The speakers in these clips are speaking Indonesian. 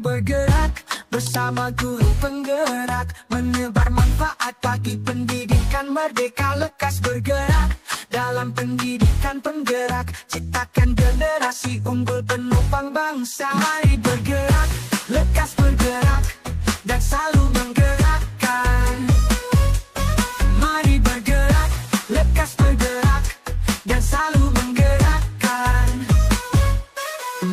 bergerak bersama guru penggerak, menebar manfaat bagi pendidikan merdeka. Lekas bergerak dalam pendidikan penggerak, ciptakan generasi unggul penopang bangsa. Mari bergerak, lekas bergerak, dan selalu menggerakkan. Mari bergerak, lekas bergerak, dan selalu menggerakkan.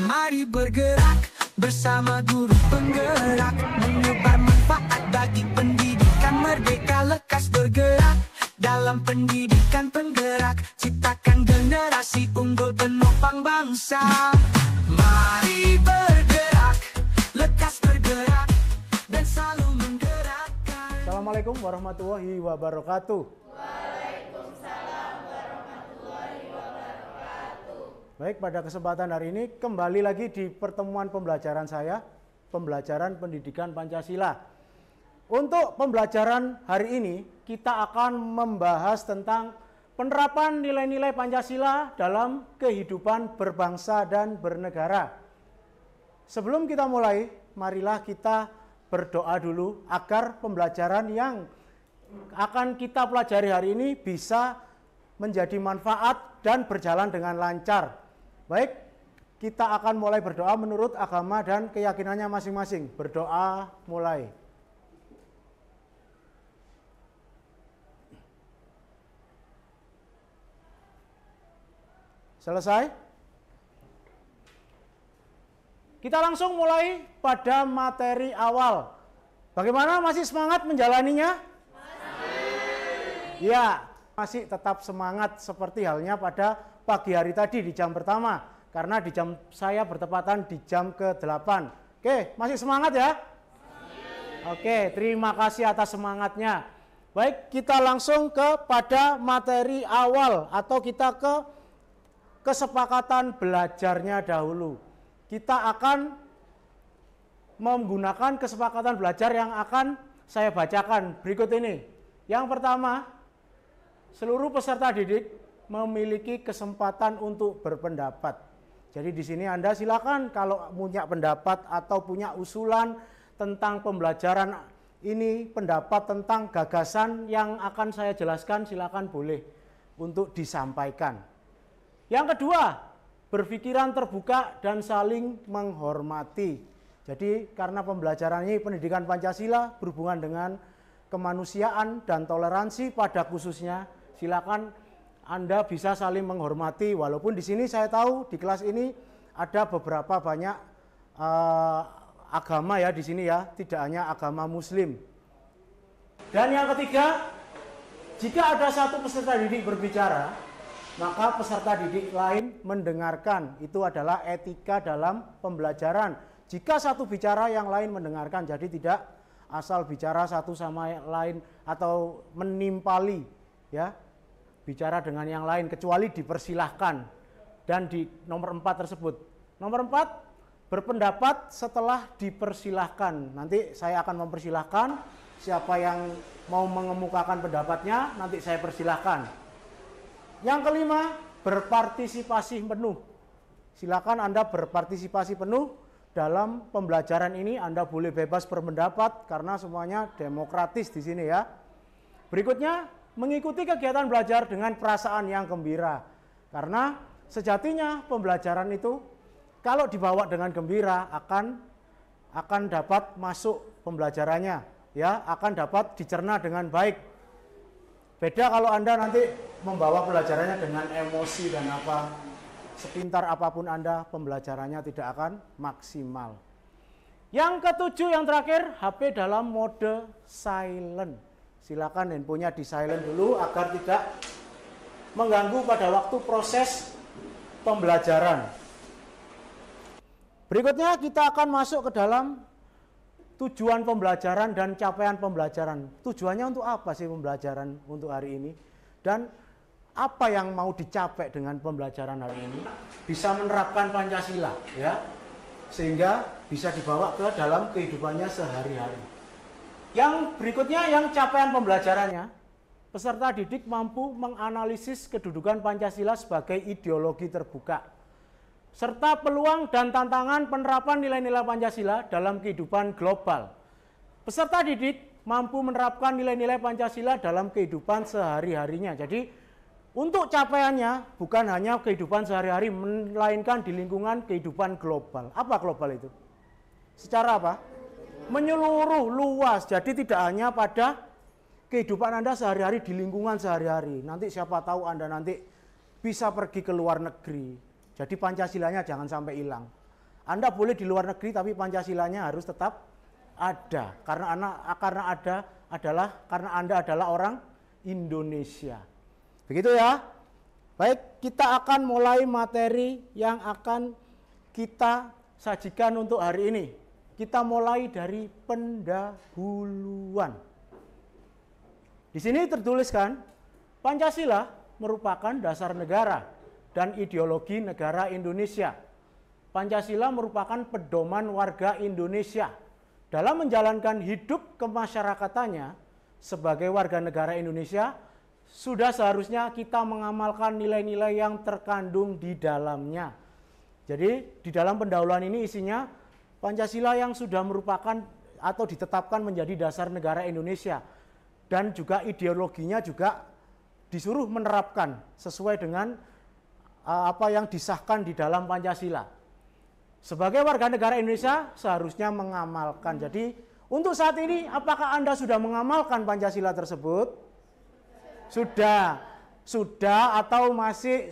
Mari bergerak bersama guru penggerak, menebar manfaat bagi pendidikan merdeka. Lekas bergerak dalam pendidikan penggerak, ciptakan generasi unggul penopang bangsa. Mari bergerak, lekas bergerak, dan selalu menggerakkan. Assalamualaikum warahmatullahi wabarakatuh. Waalaikumsalam warahmatullahi wabarakatuh. Baik, pada kesempatan hari ini kembali lagi di pertemuan pembelajaran saya, pembelajaran pendidikan Pancasila. Untuk pembelajaran hari ini kita akan membahas tentang penerapan nilai-nilai Pancasila dalam kehidupan berbangsa dan bernegara. Sebelum kita mulai, marilah kita berdoa dulu agar pembelajaran yang akan kita pelajari hari ini bisa menjadi manfaat dan berjalan dengan lancar. Baik, kita akan mulai berdoa menurut agama dan keyakinannya masing-masing. Berdoa mulai. Selesai? Kita langsung mulai pada materi awal. Bagaimana, masih semangat menjalaninya? Masih. Ya, masih tetap semangat seperti halnya pada pagi hari tadi di jam pertama. Karena di jam saya bertepatan di jam ke-8. Oke, masih semangat ya? Masih. Oke, terima kasih atas semangatnya. Baik, kita langsung kepada materi awal atau kita ke kesepakatan belajarnya dahulu. Kita akan menggunakan kesepakatan belajar yang akan saya bacakan berikut ini. Yang pertama, seluruh peserta didik memiliki kesempatan untuk berpendapat. Jadi di sini Anda silakan kalau punya pendapat atau punya usulan tentang pembelajaran ini, pendapat tentang gagasan yang akan saya jelaskan, silakan boleh untuk disampaikan. Yang kedua, berpikiran terbuka dan saling menghormati. Jadi karena pembelajaran ini pendidikan Pancasila berhubungan dengan kemanusiaan dan toleransi pada khususnya, silakan Anda bisa saling menghormati. Walaupun di sini saya tahu di kelas ini ada beberapa banyak agama ya di sini ya, tidak hanya agama Muslim. Dan yang ketiga, jika ada satu peserta didik berbicara, maka peserta didik lain mendengarkan. Itu adalah etika dalam pembelajaran. Jika satu bicara, yang lain mendengarkan. Jadi tidak asal bicara satu sama lain atau menimpali ya, bicara dengan yang lain, kecuali dipersilahkan. Dan di nomor 4 tersebut. Nomor 4, berpendapat setelah dipersilahkan. Nanti saya akan mempersilahkan siapa yang mau mengemukakan pendapatnya, nanti saya persilahkan. Yang kelima, berpartisipasi penuh. Silakan Anda berpartisipasi penuh dalam pembelajaran ini. Anda boleh bebas berpendapat karena semuanya demokratis di sini ya. Berikutnya, mengikuti kegiatan belajar dengan perasaan yang gembira. Karena sejatinya pembelajaran itu kalau dibawa dengan gembira akan dapat masuk pembelajarannya ya, akan dapat dicerna dengan baik. Beda kalau Anda nanti membawa pelajarannya dengan emosi dan apa, sepintar apapun Anda, pembelajarannya tidak akan maksimal. Yang ketujuh, yang terakhir, HP dalam mode silent. Silakan handphonenya di silent dulu agar tidak mengganggu pada waktu proses pembelajaran. Berikutnya kita akan masuk ke dalam tujuan pembelajaran dan capaian pembelajaran. Tujuannya untuk apa sih pembelajaran untuk hari ini? Dan apa yang mau dicapai dengan pembelajaran hari ini? Bisa menerapkan Pancasila ya, sehingga bisa dibawa ke dalam kehidupannya sehari-hari. Yang berikutnya, yang capaian pembelajarannya, peserta didik mampu menganalisis kedudukan Pancasila sebagai ideologi terbuka. serta peluang dan tantangan penerapan nilai-nilai Pancasila dalam kehidupan global. Peserta didik mampu menerapkan nilai-nilai Pancasila dalam kehidupan sehari-harinya. Jadi, untuk capaiannya bukan hanya kehidupan sehari-hari, melainkan di lingkungan kehidupan global. Apa global itu? Secara apa? Menyeluruh, luas. Jadi tidak hanya pada kehidupan Anda sehari-hari di lingkungan sehari-hari. Nanti siapa tahu Anda nanti bisa pergi ke luar negeri. Jadi Pancasilanya jangan sampai hilang. Anda boleh di luar negeri tapi Pancasilanya harus tetap ada. Karena Anda adalah orang Indonesia. Begitu ya. Baik, kita akan mulai materi yang akan kita sajikan untuk hari ini. Kita mulai dari pendahuluan. Di sini tertuliskan, Pancasila merupakan dasar negara dan ideologi negara Indonesia. Pancasila merupakan pedoman warga Indonesia dalam menjalankan hidup kemasyarakatan sebagai warga negara Indonesia. Sudah seharusnya kita mengamalkan nilai-nilai yang terkandung di dalamnya. Jadi di dalam pendahuluan ini isinya Pancasila yang sudah merupakan atau ditetapkan menjadi dasar negara Indonesia. Dan juga ideologinya juga disuruh menerapkan sesuai dengan apa yang disahkan di dalam Pancasila. Sebagai warga negara Indonesia seharusnya mengamalkan. Jadi untuk saat ini apakah Anda sudah mengamalkan Pancasila tersebut? Sudah atau masih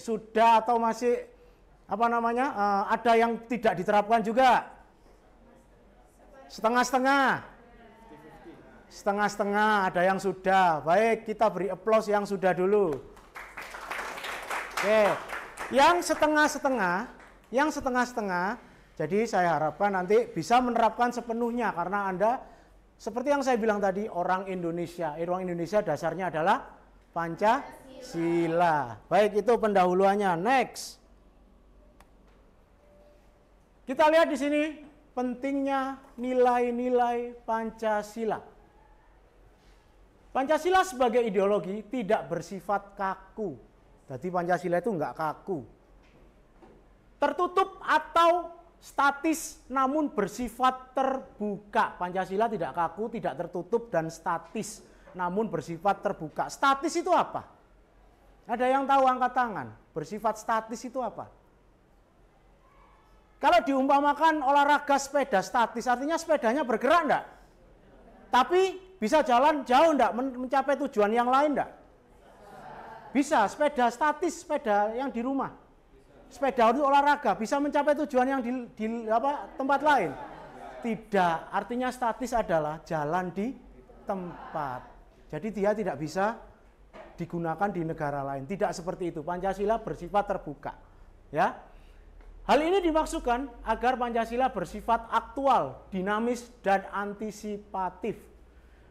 ada yang tidak diterapkan juga? Setengah-setengah, ada yang sudah. Baik, kita beri aplaus yang sudah dulu. Oke, yang setengah-setengah, jadi saya harapkan nanti bisa menerapkan sepenuhnya karena Anda seperti yang saya bilang tadi, orang Indonesia dasarnya adalah Pancasila. Baik, itu pendahuluannya. Next. Kita lihat di sini pentingnya nilai-nilai Pancasila. Pancasila sebagai ideologi tidak bersifat kaku. Jadi Pancasila itu enggak kaku. Tertutup atau statis namun bersifat terbuka. Pancasila tidak kaku, tidak tertutup dan statis namun bersifat terbuka. Statis itu apa? Ada yang tahu angkat tangan? Bersifat statis itu apa? Kalau diumpamakan olahraga sepeda statis, artinya sepedanya bergerak enggak? Tapi bisa jalan jauh enggak? Mencapai tujuan yang lain enggak? Bisa. Sepeda statis, sepeda yang di rumah. Sepeda untuk olahraga bisa mencapai tujuan yang di tempat lain? Tidak. Artinya statis adalah jalan di tempat. Jadi dia tidak bisa digunakan di negara lain. Tidak seperti itu. Pancasila bersifat terbuka. Ya. Hal ini dimaksudkan agar Pancasila bersifat aktual, dinamis, dan antisipatif.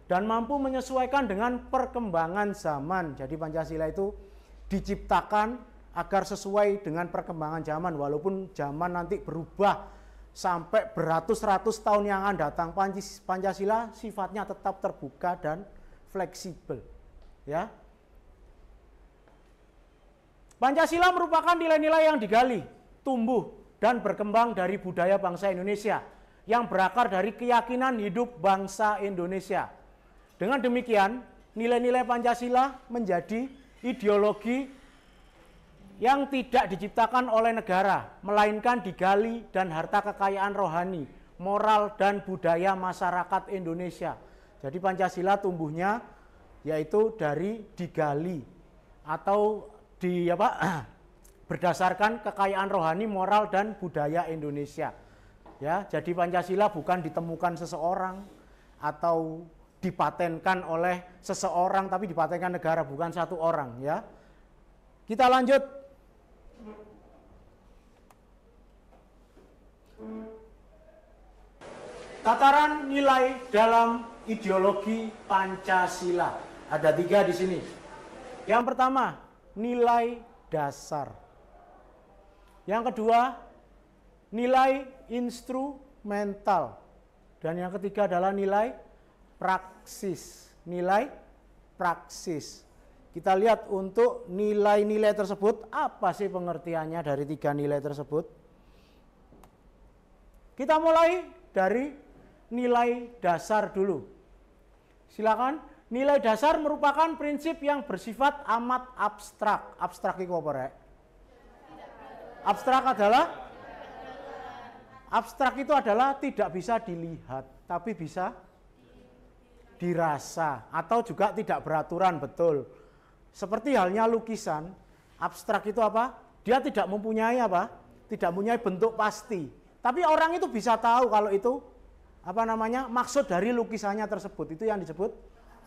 Dan mampu menyesuaikan dengan perkembangan zaman. Jadi Pancasila itu diciptakan agar sesuai dengan perkembangan zaman. Walaupun zaman nanti berubah sampai beratus-ratus tahun yang akan datang, Pancasila sifatnya tetap terbuka dan fleksibel. Ya. Pancasila merupakan nilai-nilai yang digali, tumbuh, dan berkembang dari budaya bangsa Indonesia yang berakar dari keyakinan hidup bangsa Indonesia. Dengan demikian, nilai-nilai Pancasila menjadi ideologi yang tidak diciptakan oleh negara, melainkan digali dan harta kekayaan rohani, moral, dan budaya masyarakat Indonesia. Jadi Pancasila tumbuhnya yaitu dari digali atau berdasarkan kekayaan rohani, moral, dan budaya Indonesia. Ya, jadi Pancasila bukan ditemukan seseorang atau dipatenkan oleh seseorang, tapi dipatenkan negara, bukan satu orang. Ya, kita lanjut. Tataran nilai dalam ideologi Pancasila. Ada 3 di sini. Yang pertama, nilai dasar. Yang kedua, nilai instrumental. Dan yang ketiga adalah nilai praksis. Nilai praksis. Kita lihat untuk nilai-nilai tersebut, apa sih pengertiannya dari 3 nilai tersebut? Kita mulai dari nilai dasar dulu. Silakan. Nilai dasar merupakan prinsip yang bersifat amat abstrak. Abstrak itu apa, Rek? Abstrak itu adalah tidak bisa dilihat, tapi bisa dirasa atau juga tidak beraturan, betul. Seperti halnya lukisan, abstrak itu apa? Dia tidak mempunyai apa? Tidak mempunyai bentuk pasti. Tapi orang itu bisa tahu kalau itu apa namanya? Maksud dari lukisannya tersebut. Itu yang disebut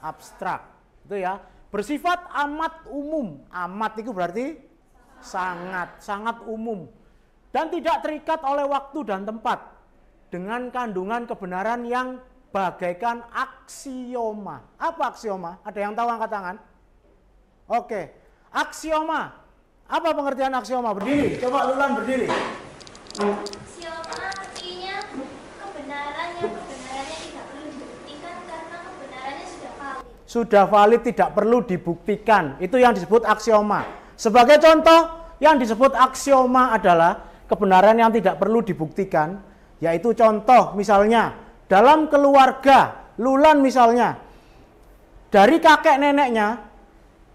abstrak. Itu ya. Bersifat amat umum. Amat itu berarti sangat umum. Dan tidak terikat oleh waktu dan tempat. Dengan kandungan kebenaran yang bagaikan aksioma. Apa aksioma? Ada yang tahu angkat tangan? Oke. Aksioma. Apa pengertian aksioma? Berdiri. Coba Lulan berdiri. Aksioma artinya kebenaran yang kebenarannya tidak perlu dibuktikan karena kebenarannya sudah valid. Sudah valid, tidak perlu dibuktikan. Itu yang disebut aksioma. Sebagai contoh, yang disebut aksioma adalah kebenaran yang tidak perlu dibuktikan, yaitu contoh misalnya dalam keluarga Lulan misalnya, dari kakek neneknya,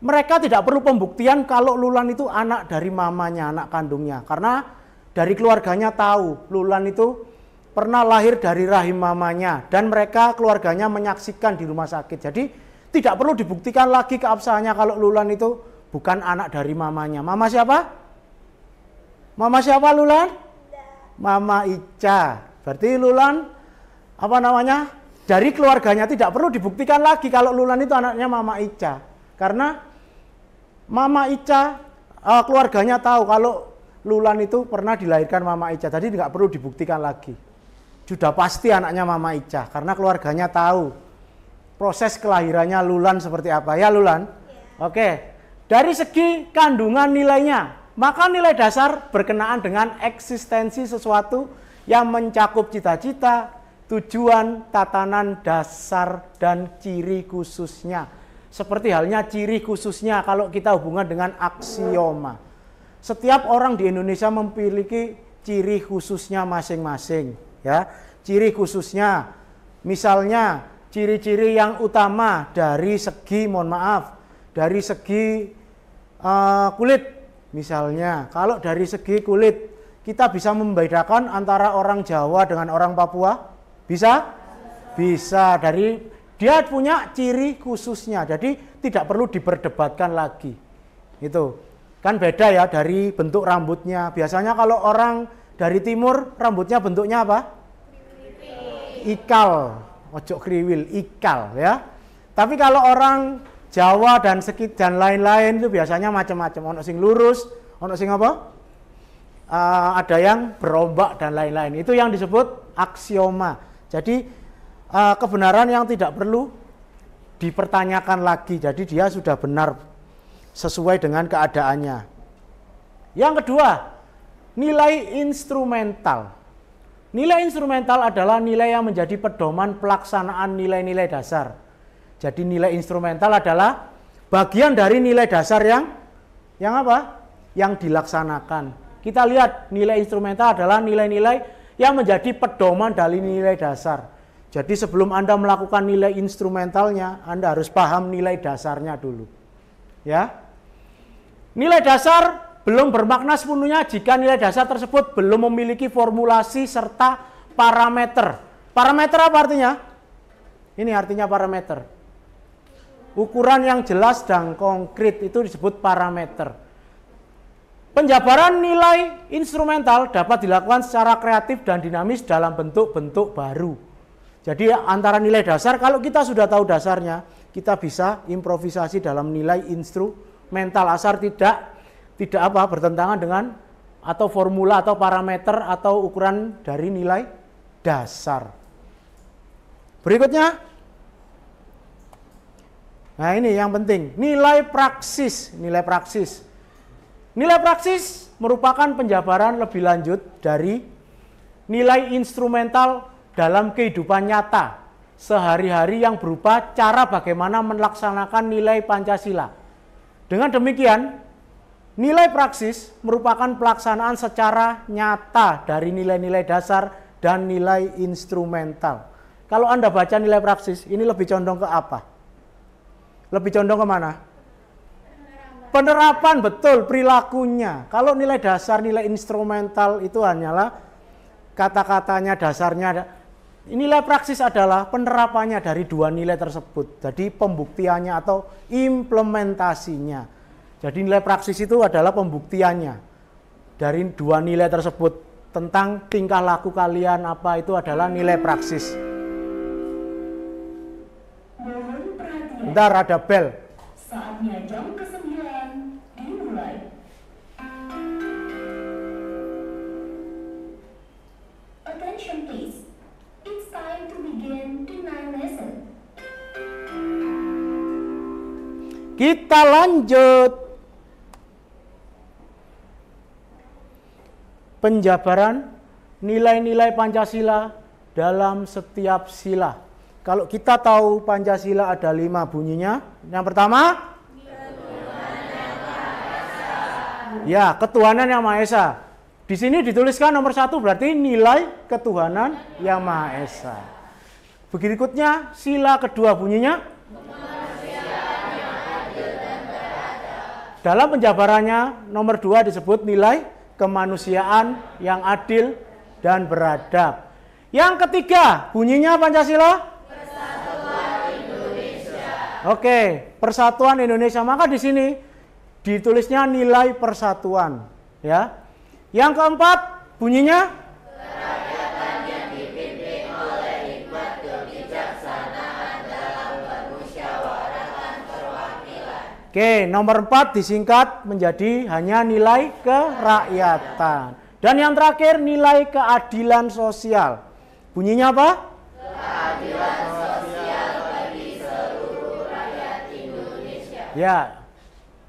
mereka tidak perlu pembuktian kalau Lulan itu anak dari mamanya, anak kandungnya. Karena dari keluarganya tahu Lulan itu pernah lahir dari rahim mamanya dan mereka keluarganya menyaksikan di rumah sakit. Jadi tidak perlu dibuktikan lagi keabsahannya kalau Lulan itu bukan anak dari mamanya. Mama siapa? Mama siapa Lulan? Mama Ica. Berarti Lulan apa namanya? Dari keluarganya tidak perlu dibuktikan lagi kalau Lulan itu anaknya Mama Ica. Karena Mama Ica keluarganya tahu kalau Lulan itu pernah dilahirkan Mama Ica. Jadi tidak perlu dibuktikan lagi. Sudah pasti anaknya Mama Ica karena keluarganya tahu proses kelahirannya Lulan seperti apa. Ya Lulan? Ya. Oke. Dari segi kandungan nilainya, maka nilai dasar berkenaan dengan eksistensi sesuatu yang mencakup cita-cita, tujuan, tatanan dasar, dan ciri khususnya. Seperti halnya ciri khususnya kalau kita hubungan dengan aksioma. Setiap orang di Indonesia memiliki ciri khususnya masing-masing. Ya, ciri khususnya, misalnya ciri-ciri yang utama dari segi, mohon maaf, dari segi kulit. Misalnya, kalau dari segi kulit, kita bisa membedakan antara orang Jawa dengan orang Papua? Bisa? Bisa. Dia punya ciri khususnya, jadi tidak perlu diperdebatkan lagi. Itu kan beda ya dari bentuk rambutnya. Biasanya kalau orang dari timur, rambutnya bentuknya apa? Ikal, ojo kriwil, ikal ya. Tapi kalau orang Jawa dan lain-lain itu biasanya macam-macam. Ono sing lurus, ono sing apa? Ada yang berombak dan lain-lain. Itu yang disebut aksioma. Jadi kebenaran yang tidak perlu dipertanyakan lagi. Jadi dia sudah benar sesuai dengan keadaannya. Yang kedua, nilai instrumental. Nilai instrumental adalah nilai yang menjadi pedoman pelaksanaan nilai-nilai dasar. Jadi nilai instrumental adalah bagian dari nilai dasar yang apa? Yang dilaksanakan. Kita lihat nilai instrumental adalah nilai-nilai yang menjadi pedoman dari nilai dasar. Jadi sebelum Anda melakukan nilai instrumentalnya, Anda harus paham nilai dasarnya dulu. Ya. Nilai dasar belum bermakna sepenuhnya jika nilai dasar tersebut belum memiliki formulasi serta parameter. Parameter apa artinya? Ini artinya parameter. Ukuran yang jelas dan konkret itu disebut parameter. Penjabaran nilai instrumental dapat dilakukan secara kreatif dan dinamis dalam bentuk-bentuk baru. Jadi antara nilai dasar, kalau kita sudah tahu dasarnya, kita bisa improvisasi dalam nilai instrumental asal tidak bertentangan dengan atau formula atau parameter atau ukuran dari nilai dasar. Berikutnya, nah ini yang penting, nilai praksis. Nilai praksis merupakan penjabaran lebih lanjut dari nilai instrumental dalam kehidupan nyata sehari-hari yang berupa cara bagaimana melaksanakan nilai Pancasila. Dengan demikian, nilai praksis merupakan pelaksanaan secara nyata dari nilai-nilai dasar dan nilai instrumental. Kalau Anda baca nilai praksis, ini lebih condong ke apa? Lebih condong ke mana? Penerapan, betul, perilakunya. Kalau nilai dasar, nilai instrumental itu hanyalah kata-katanya, dasarnya. Nilai praksis adalah penerapannya dari dua nilai tersebut. Jadi pembuktiannya atau implementasinya. Jadi nilai praksis itu adalah pembuktiannya dari dua nilai tersebut. Tentang tingkah laku kalian apa itu adalah nilai praksis. Bentar, ada bel. Saatnya jam ke-9 dimulai. Attention please. It's time to begin tonight lesson. Kita lanjut. Penjabaran nilai-nilai Pancasila dalam setiap sila. Kalau kita tahu Pancasila ada 5 bunyinya. Yang pertama, ya, ketuhanan yang Maha Esa. Di sini dituliskan nomor 1 berarti nilai ketuhanan yang Maha Esa. Berikutnya sila kedua bunyinya, dalam penjabarannya nomor 2 disebut nilai kemanusiaan yang adil dan beradab. Yang ketiga bunyinya Pancasila, oke, persatuan Indonesia. Maka di sini ditulisnya nilai persatuan, ya. Yang keempat bunyinya kerakyatan yang dipimpin oleh hikmat kebijaksanaan dalam permusyawaratan perwakilan. Oke, nomor 4 disingkat menjadi hanya nilai kerakyatan. Dan yang terakhir nilai keadilan sosial. Bunyinya apa? Keadilan sosial bagi seluruh rakyat Indonesia. Ya,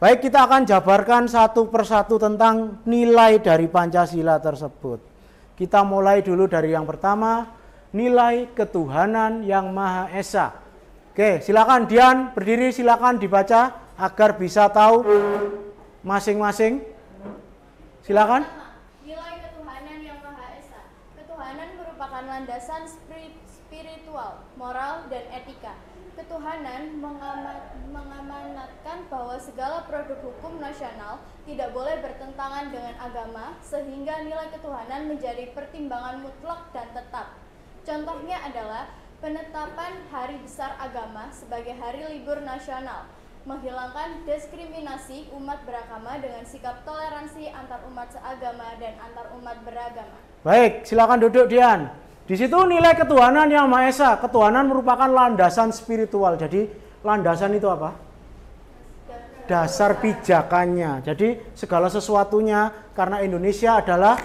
baik, kita akan jabarkan satu persatu tentang nilai dari Pancasila tersebut. Kita mulai dulu dari yang pertama, nilai ketuhanan yang Maha Esa. Oke, silakan Dian berdiri, silakan dibaca agar bisa tahu masing-masing. Silakan. Nilai ketuhanan yang Maha Esa. Ketuhanan merupakan landasan spiritual, moral, dan etika. Ketuhanan mengamanatkan bahwa segala produk hukum nasional tidak boleh bertentangan dengan agama, sehingga nilai ketuhanan menjadi pertimbangan mutlak dan tetap. Contohnya adalah penetapan Hari Besar Agama sebagai hari libur nasional, menghilangkan diskriminasi umat beragama dengan sikap toleransi antar umat seagama dan antar umat beragama. Baik, silakan duduk Dian. Di situ nilai ketuhanan yang Maha Esa. Ketuhanan merupakan landasan spiritual. Jadi landasan itu apa? Dasar pijakannya. Jadi segala sesuatunya, karena Indonesia adalah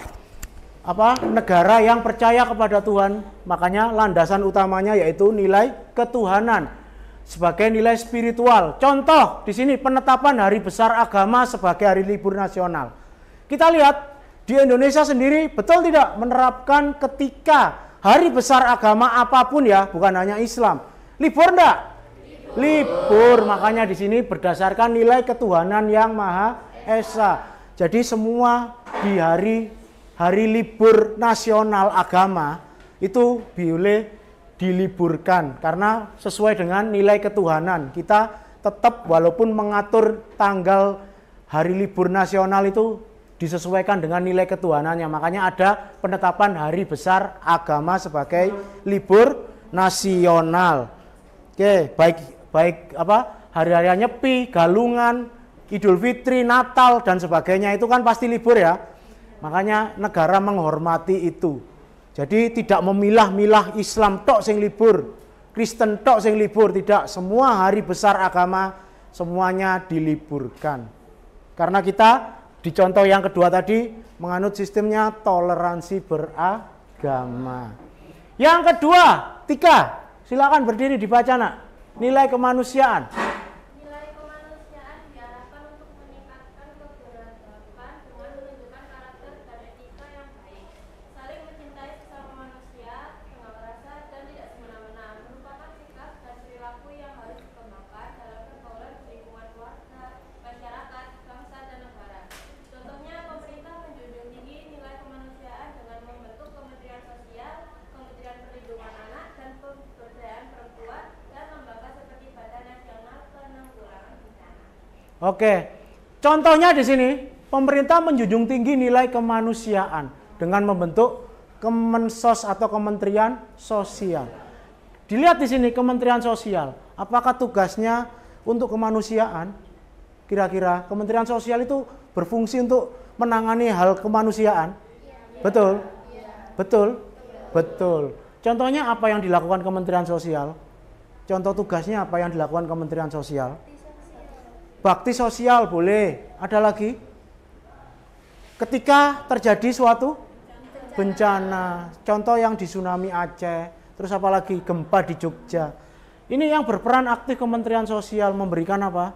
negara yang percaya kepada Tuhan, makanya landasan utamanya yaitu nilai ketuhanan sebagai nilai spiritual. Contoh di sini penetapan Hari Besar Agama sebagai hari libur nasional. Kita lihat di Indonesia sendiri betul tidak menerapkan ketika hari besar agama apapun, ya, bukan hanya Islam. Libur enggak? Libur. Makanya di sini berdasarkan nilai ketuhanan yang Maha Esa. Jadi semua di hari libur nasional agama itu boleh diliburkan karena sesuai dengan nilai ketuhanan. Kita tetap walaupun mengatur tanggal hari libur nasional itu disesuaikan dengan nilai ketuhanannya. Makanya ada penetapan Hari Besar Agama sebagai libur nasional. Oke, baik hari-hari Nyepi, Galungan, Idul Fitri, Natal dan sebagainya itu kan pasti libur, ya. Makanya negara menghormati itu. Jadi tidak memilah-milah Islam tok sing libur, Kristen tok sing libur, tidak. Semua hari besar agama semuanya diliburkan. Karena kita di contoh yang kedua tadi menganut sistemnya toleransi beragama. Yang kedua, 3. Silakan berdiri dibaca, Nak. Nilai kemanusiaan. Nilai kemanusiaan diharapkan untuk meningkatkan keberagaman dengan menunjukkan karakter dan etika yang baik, saling mencintai sesama manusia, tengah rasa dan tidak semena-mena, merupakan sikap dan perilaku yang harus dikembangkan dalam pergaulan lingkungan keluarga, masyarakat, bangsa dan negara. Contohnya, pemerintah menjunjung tinggi nilai kemanusiaan dengan membentuk Kementerian Sosial, Oke. Contohnya di sini, pemerintah menjunjung tinggi nilai kemanusiaan dengan membentuk Kemensos atau Kementerian Sosial. Dilihat di sini Kementerian Sosial, apakah tugasnya untuk kemanusiaan? Kira-kira Kementerian Sosial itu berfungsi untuk menangani hal kemanusiaan? Betul? Betul? Betul. Contohnya apa yang dilakukan Kementerian Sosial? Contoh tugasnya apa yang dilakukan Kementerian Sosial? Bakti sosial boleh. Ada lagi? Ketika terjadi suatu bencana, contoh yang di tsunami Aceh, terus apalagi gempa di Jogja. Ini yang berperan aktif Kementerian Sosial memberikan apa?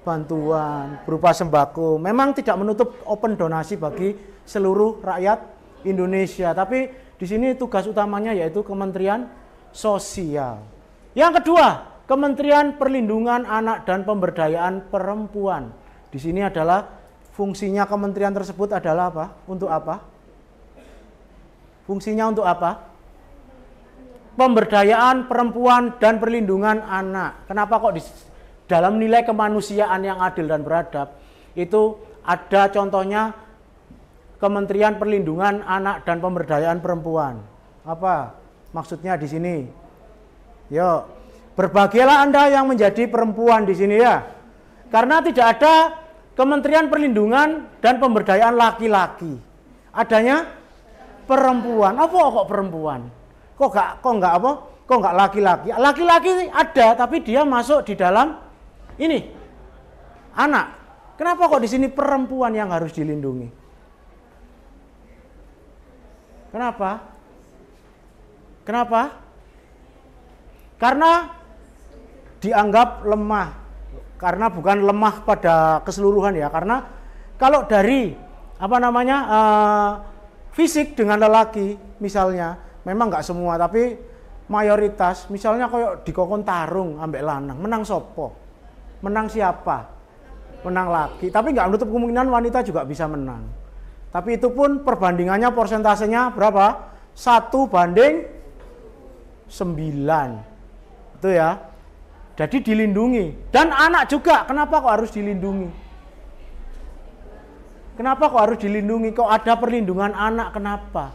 Bantuan berupa sembako. Memang tidak menutup open donasi bagi seluruh rakyat Indonesia, tapi di sini tugas utamanya yaitu Kementerian Sosial. Yang kedua, Kementerian Perlindungan Anak dan Pemberdayaan Perempuan. Di sini adalah fungsinya kementerian tersebut adalah apa? Untuk apa? Fungsinya untuk apa? Pemberdayaan perempuan dan perlindungan anak. Kenapa kok di dalam nilai kemanusiaan yang adil dan beradab itu ada contohnya Kementerian Perlindungan Anak dan Pemberdayaan Perempuan. Apa maksudnya di sini? Yuk, berbahagialah Anda yang menjadi perempuan di sini ya. Karena tidak ada Kementerian Perlindungan dan Pemberdayaan laki-laki. Adanya perempuan. Apa kok perempuan? Kok enggak laki-laki? Laki-laki ada, tapi dia masuk di dalam ini anak. Kenapa kok di sini perempuan yang harus dilindungi? Kenapa? Kenapa? Karena dianggap lemah. Karena bukan lemah pada keseluruhan ya. Karena kalau dari fisik dengan lelaki misalnya, memang nggak semua, tapi mayoritas. Misalnya kayak dikokon tarung ambek lanang, menang sopo? Menang siapa? Menang laki. Tapi nggak menutup kemungkinan wanita juga bisa menang. Tapi itu pun perbandingannya persentasenya berapa? 1:9. Itu ya. Jadi dilindungi. Dan anak juga. Kenapa kok harus dilindungi? Kenapa kok harus dilindungi? Kok ada perlindungan anak? Kenapa?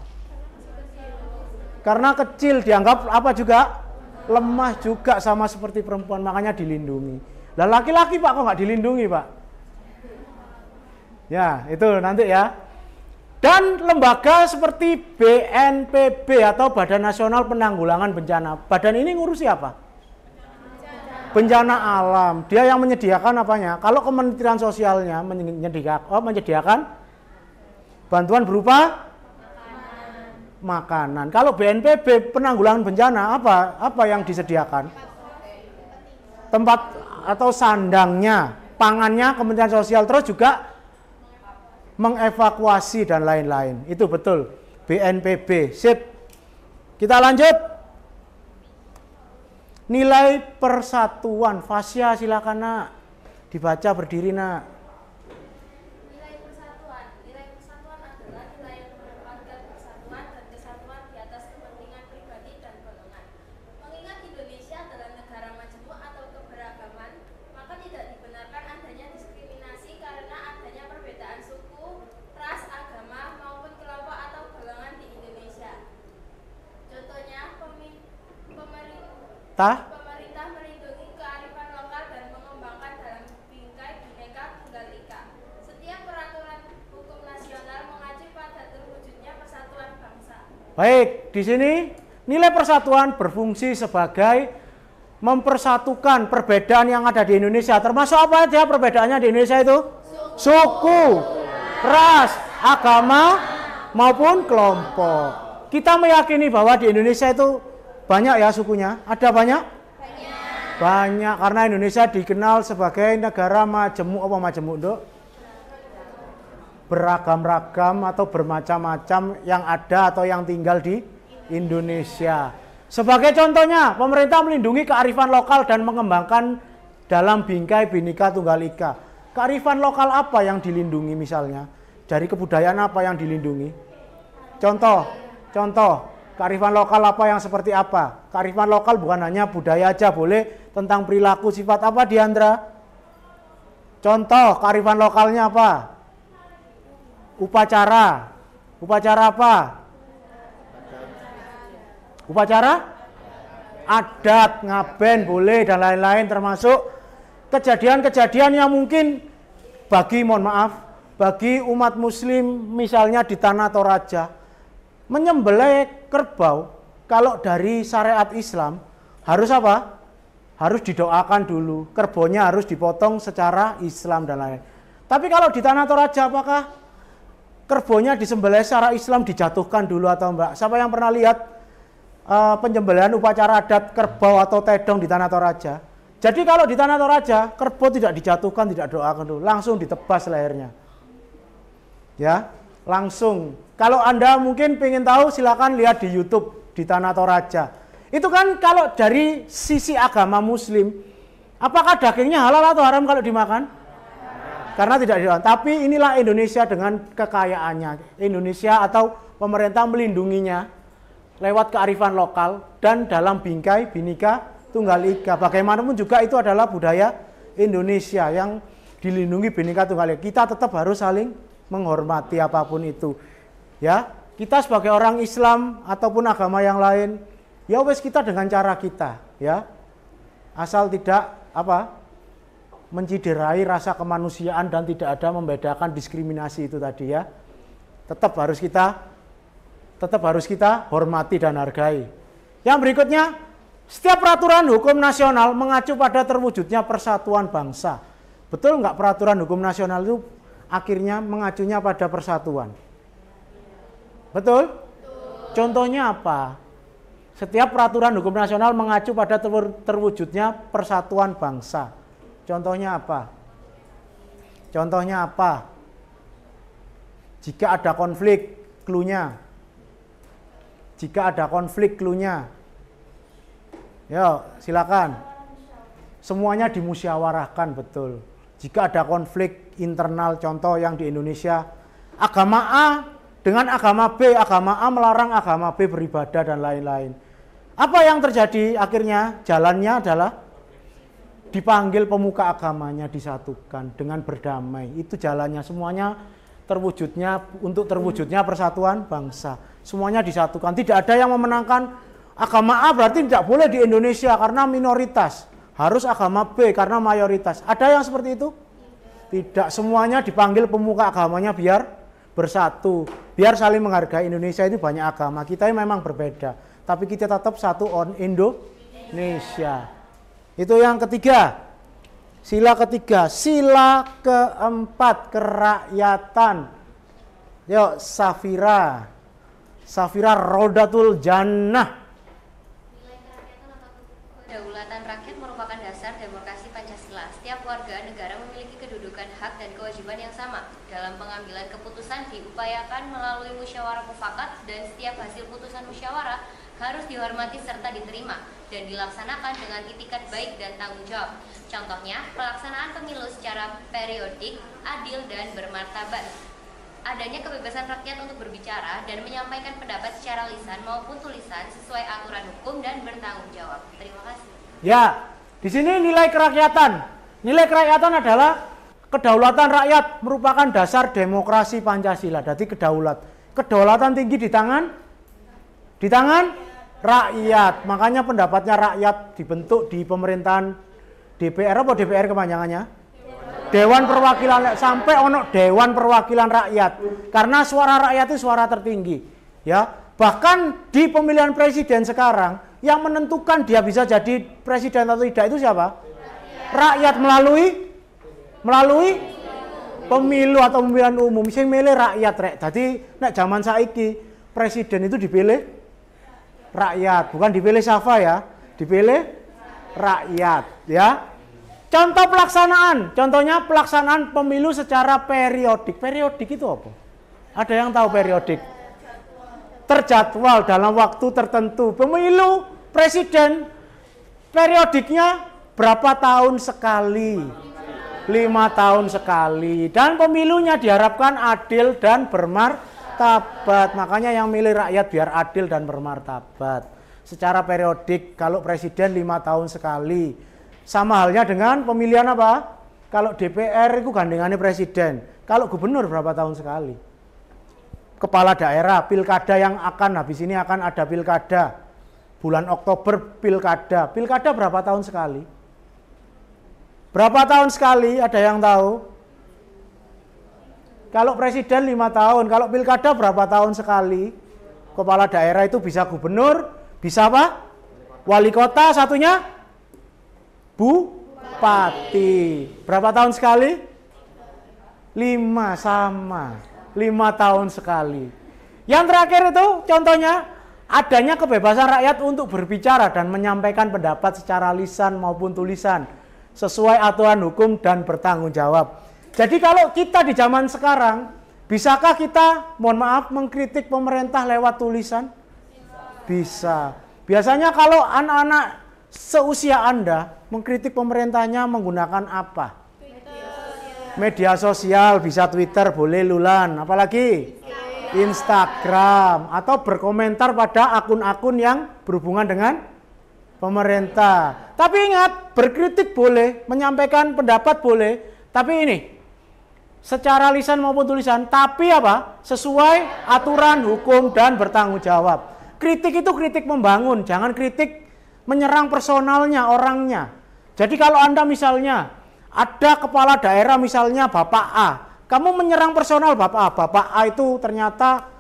Karena kecil dianggap apa juga? Lemah juga sama seperti perempuan. Makanya dilindungi. Lah laki-laki Pak kok nggak dilindungi Pak? Ya itu nanti ya. Dan lembaga seperti BNPB atau Badan Nasional Penanggulangan Bencana. Badan ini ngurusi apa? Bencana alam. Dia yang menyediakan apanya? Kalau Kementerian Sosialnya menyediakan bantuan berupa makanan. Kalau BNPB penanggulangan bencana apa yang disediakan? Tempat atau sandangnya, pangannya Kementerian Sosial, terus juga mengevakuasi dan lain-lain. Itu betul. BNPB. Sip. Kita lanjut. Nilai persatuan. Fasya silakan Nak. Dibaca berdiri Nak. Nilai persatuan adalah nilai yang menempatkan persatuan dan kesatuan di atas kepentingan pribadi dan golongan. Mengingat Indonesia adalah negara majemuk atau keberagaman, maka tidak dibenarkan adanya diskriminasi karena adanya perbedaan suku, ras, agama, maupun kelompok atau golongan di Indonesia. Contohnya, pemerintah melindungi kearifan lokal dan mengembangkan dalam bingkai Bhinneka Tunggal Ika. Setiap peraturan hukum nasional mengacu pada terwujudnya persatuan bangsa. Baik, di sini nilai persatuan berfungsi sebagai mempersatukan perbedaan yang ada di Indonesia. Termasuk apa aja perbedaannya di Indonesia itu? Suku, ras, agama, maupun kelompok. Kita meyakini bahwa di Indonesia itu banyak ya sukunya. Ada banyak? Banyak, karena Indonesia dikenal sebagai negara majemuk. Apa majemuk, Dok? Beragam-ragam atau bermacam-macam yang ada atau yang tinggal di Indonesia. Sebagai contohnya, pemerintah melindungi kearifan lokal dan mengembangkan dalam bingkai Bhinneka Tunggal Ika. Kearifan lokal apa yang dilindungi misalnya? Dari kebudayaan apa yang dilindungi? Contoh, kearifan lokal apa yang seperti apa? Kearifan lokal bukan hanya budaya aja, boleh tentang perilaku, sifat apa Diandra? Contoh kearifan lokalnya apa? Upacara. Upacara apa? Upacara adat, ngaben boleh dan lain-lain, termasuk kejadian-kejadian yang mungkin bagi umat muslim misalnya di Tanah Toraja menyembelih kerbau, kalau dari syariat Islam harus apa? Harus didoakan dulu, kerbaunya harus dipotong secara Islam dan lain-lain. Tapi kalau di Tanah Toraja apakah kerbaunya disembelih secara Islam dijatuhkan dulu atau enggak? Siapa yang pernah lihat penyembelihan upacara adat kerbau atau tedong di Tanah Toraja? Jadi kalau di Tanah Toraja kerbau tidak dijatuhkan, tidak doakan dulu, langsung ditebas lehernya. Ya, langsung. Kalau Anda mungkin pengen tahu, silakan lihat di YouTube di Tanah Toraja. Itu kan kalau dari sisi agama Muslim, apakah dagingnya halal atau haram kalau dimakan? Karena tidak dimakan. Tapi inilah Indonesia dengan kekayaannya. Indonesia atau pemerintah melindunginya lewat kearifan lokal dan dalam bingkai Bhinneka Tunggal Ika. Bagaimanapun juga itu adalah budaya Indonesia yang dilindungi Bhinneka Tunggal Ika. Kita tetap harus saling menghormati apapun itu. Ya, kita sebagai orang Islam ataupun agama yang lain, ya wes kita dengan cara kita, ya. Asal tidak menciderai rasa kemanusiaan dan tidak ada membedakan diskriminasi itu tadi ya. Tetap harus kita hormati dan hargai. Yang berikutnya, setiap peraturan hukum nasional mengacu pada terwujudnya persatuan bangsa. Betul nggak peraturan hukum nasional itu akhirnya mengacunya pada persatuan? Betul? Contohnya apa? Setiap peraturan hukum nasional mengacu pada terwujudnya persatuan bangsa. Contohnya apa? Contohnya apa? Jika ada konflik, cluenya. Jika ada konflik, cluenya. Yo, silakan. Semuanya dimusyawarahkan, betul. Jika ada konflik internal, contoh yang di Indonesia, agama A dengan agama B, agama A melarang agama B beribadah dan lain-lain. Apa yang terjadi akhirnya? Jalannya adalah dipanggil pemuka agamanya, disatukan dengan berdamai. Itu jalannya, semuanya terwujudnya persatuan bangsa. Semuanya disatukan. Tidak ada yang memenangkan agama A berarti tidak boleh di Indonesia karena minoritas. Harus agama B karena mayoritas. Ada yang seperti itu? Tidak, semuanya dipanggil pemuka agamanya biar bersatu. Biar saling menghargai. Indonesia itu banyak agama. Kita memang berbeda. Tapi kita tetap satu Indonesia. Itu yang ketiga. Sila ketiga. Sila keempat, kerakyatan. Yuk, Safira. Safira Rodatul Jannah. Kedaulatan rakyat merupakan dasar demokrasi Pancasila. Setiap warga negara memiliki kedudukan, hak, dan kewajiban yang sama. Dalam pengambilan keputusan diupayakan melalui musyawarah mufakat dan setiap hasil putusan musyawarah harus dihormati serta diterima dan dilaksanakan dengan itikat baik dan tanggung jawab. Contohnya, pelaksanaan pemilu secara periodik, adil, dan bermartabat. Adanya kebebasan rakyat untuk berbicara dan menyampaikan pendapat secara lisan maupun tulisan sesuai aturan hukum dan bertanggung jawab. Terima kasih. Ya, di sini nilai kerakyatan. Nilai kerakyatan adalah kedaulatan rakyat merupakan dasar demokrasi Pancasila. Jadi kedaulatan tinggi di tangan rakyat. Makanya pendapatnya rakyat dibentuk di pemerintahan DPR apa DPR kepanjangannya? Dewan Perwakilan Rakyat, sampai ono Dewan Perwakilan Rakyat, karena suara rakyat itu suara tertinggi, ya. Bahkan di pemilihan presiden sekarang yang menentukan dia bisa jadi presiden atau tidak itu siapa? Rakyat melalui pemilu atau pemilihan umum. Sing milih rakyat rek. Jadi nek zaman saiki presiden itu dipilih rakyat, bukan dipilih Safa ya, dipilih rakyat, ya. Contoh pelaksanaan, contohnya pelaksanaan pemilu secara periodik. Periodik itu apa? Ada yang tahu periodik? Terjadwal dalam waktu tertentu. Pemilu presiden periodiknya berapa tahun sekali? 5 tahun sekali. Dan pemilunya diharapkan adil dan bermartabat. Makanya yang milih rakyat biar adil dan bermartabat. Secara periodik, kalau presiden 5 tahun sekali. Sama halnya dengan pemilihan apa? Kalau DPR itu gandengannya presiden. Kalau gubernur berapa tahun sekali? Kepala daerah, pilkada yang akan habis ini akan ada pilkada. Bulan Oktober pilkada. Pilkada berapa tahun sekali? Berapa tahun sekali? Ada yang tahu? Kalau presiden 5 tahun, kalau pilkada berapa tahun sekali? Kepala daerah itu bisa gubernur, bisa apa? Wali kota, satunya bupati. Berapa tahun sekali? 5 sama. 5 tahun sekali. Yang terakhir itu contohnya adanya kebebasan rakyat untuk berbicara dan menyampaikan pendapat secara lisan maupun tulisan sesuai aturan hukum dan bertanggung jawab. Jadi kalau kita di zaman sekarang, bisakah kita, mohon maaf, mengkritik pemerintah lewat tulisan? Bisa. Biasanya kalau anak-anak seusia Anda mengkritik pemerintahnya menggunakan apa? Media sosial, bisa Twitter, boleh Lulan, apalagi Instagram, atau berkomentar pada akun-akun yang berhubungan dengan pemerintah. Tapi ingat, berkritik boleh, menyampaikan pendapat boleh, tapi ini secara lisan maupun tulisan, tapi apa? Sesuai aturan hukum dan bertanggung jawab. Kritik itu kritik membangun, jangan kritik menyerang personalnya, orangnya. Jadi kalau Anda misalnya ada kepala daerah misalnya Bapak A, kamu menyerang personal Bapak A. Bapak A itu ternyata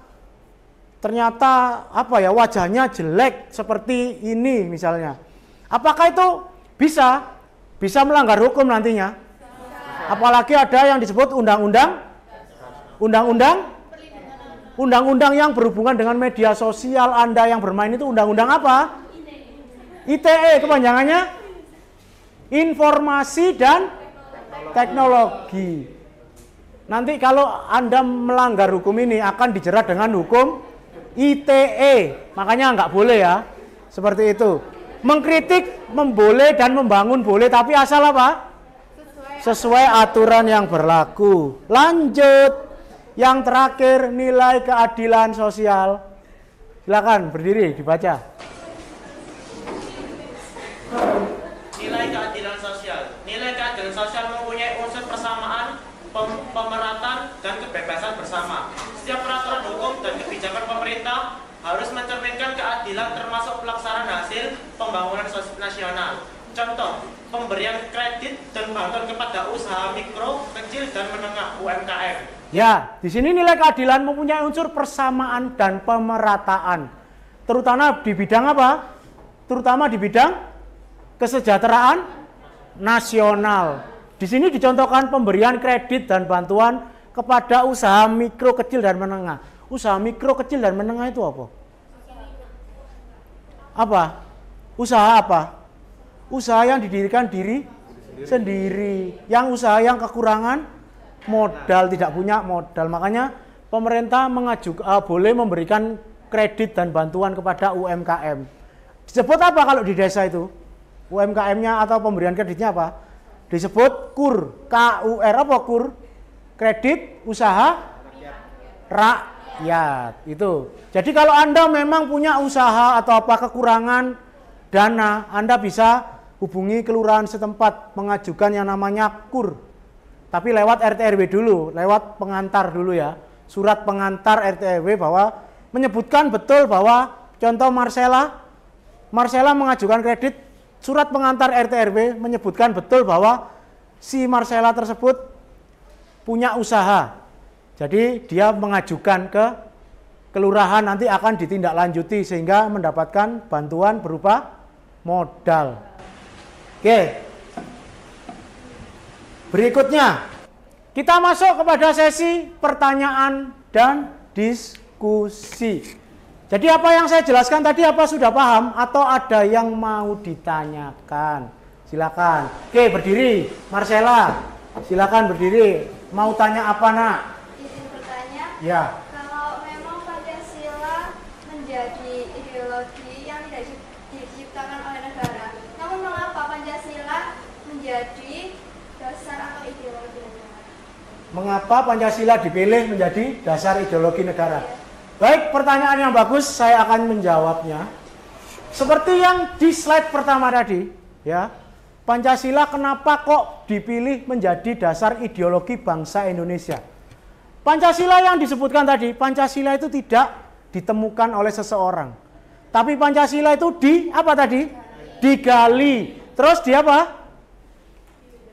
apa ya, wajahnya jelek seperti ini misalnya. Apakah itu bisa melanggar hukum nantinya? Apalagi ada yang disebut undang-undang yang berhubungan dengan media sosial. Anda yang bermain itu undang-undang apa? ITE, kepanjangannya Informasi dan Teknologi. Nanti kalau Anda melanggar hukum ini akan dijerat dengan hukum ITE. Makanya nggak boleh ya. Seperti itu. Mengkritik memboleh dan membangun boleh, tapi asal apa? Sesuai aturan yang berlaku. Lanjut. Yang terakhir, nilai keadilan sosial. Silakan berdiri dibaca. Nilai keadilan sosial. Nilai keadilan sosial mempunyai unsur persamaan, pemerataan, dan kebebasan bersama. Setiap peraturan hukum dan kebijakan pemerintah harus mencerminkan keadilan termasuk pelaksanaan hasil pembangunan nasional. Contoh, pemberian kredit dan bantuan kepada usaha mikro, kecil, dan menengah UMKM. Ya, di sini nilai keadilan mempunyai unsur persamaan dan pemerataan. Terutama di bidang apa? Terutama di bidang kesejahteraan nasional. Di sini dicontohkan pemberian kredit dan bantuan kepada usaha mikro, kecil, dan menengah. Usaha mikro, kecil, dan menengah itu apa? Apa? Usaha apa? Usaha yang didirikan diri sendiri. Yang usaha yang kekurangan modal, tidak punya modal. Makanya pemerintah boleh memberikan kredit dan bantuan kepada UMKM. Disebut apa kalau di desa itu? UMKM-nya atau pemberian kreditnya apa? Disebut KUR. KUR apa KUR? Kredit usaha rakyat. Itu. Jadi kalau Anda memang punya usaha atau apa kekurangan dana, Anda bisa hubungi kelurahan setempat mengajukan yang namanya KUR. Tapi lewat RT RW dulu, lewat pengantar dulu ya. Surat pengantar RT RW bahwa menyebutkan betul bahwa contoh Marcella mengajukan kredit, surat pengantar RT RW menyebutkan betul bahwa si Marcella tersebut punya usaha. Jadi dia mengajukan ke kelurahan, nanti akan ditindaklanjuti sehingga mendapatkan bantuan berupa modal. Oke. Berikutnya, kita masuk kepada sesi pertanyaan dan diskusi. Jadi apa yang saya jelaskan tadi apa sudah paham atau ada yang mau ditanyakan? Silakan. Oke, berdiri. Marcella, silakan berdiri. Mau tanya apa, Nak? Izin bertanya. Ya. Kalau memang Pancasila menjadi ideologi yang tidak diciptakan oleh negara, namun mengapa Pancasila menjadi dasar atau ideologi negara? Mengapa Pancasila dipilih menjadi dasar ideologi negara? Baik, pertanyaan yang bagus, saya akan menjawabnya. Seperti yang di slide pertama tadi, ya. Pancasila kenapa kok dipilih menjadi dasar ideologi bangsa Indonesia? Pancasila yang disebutkan tadi, Pancasila itu tidak ditemukan oleh seseorang. Tapi Pancasila itu apa tadi? Digali. Terus di apa?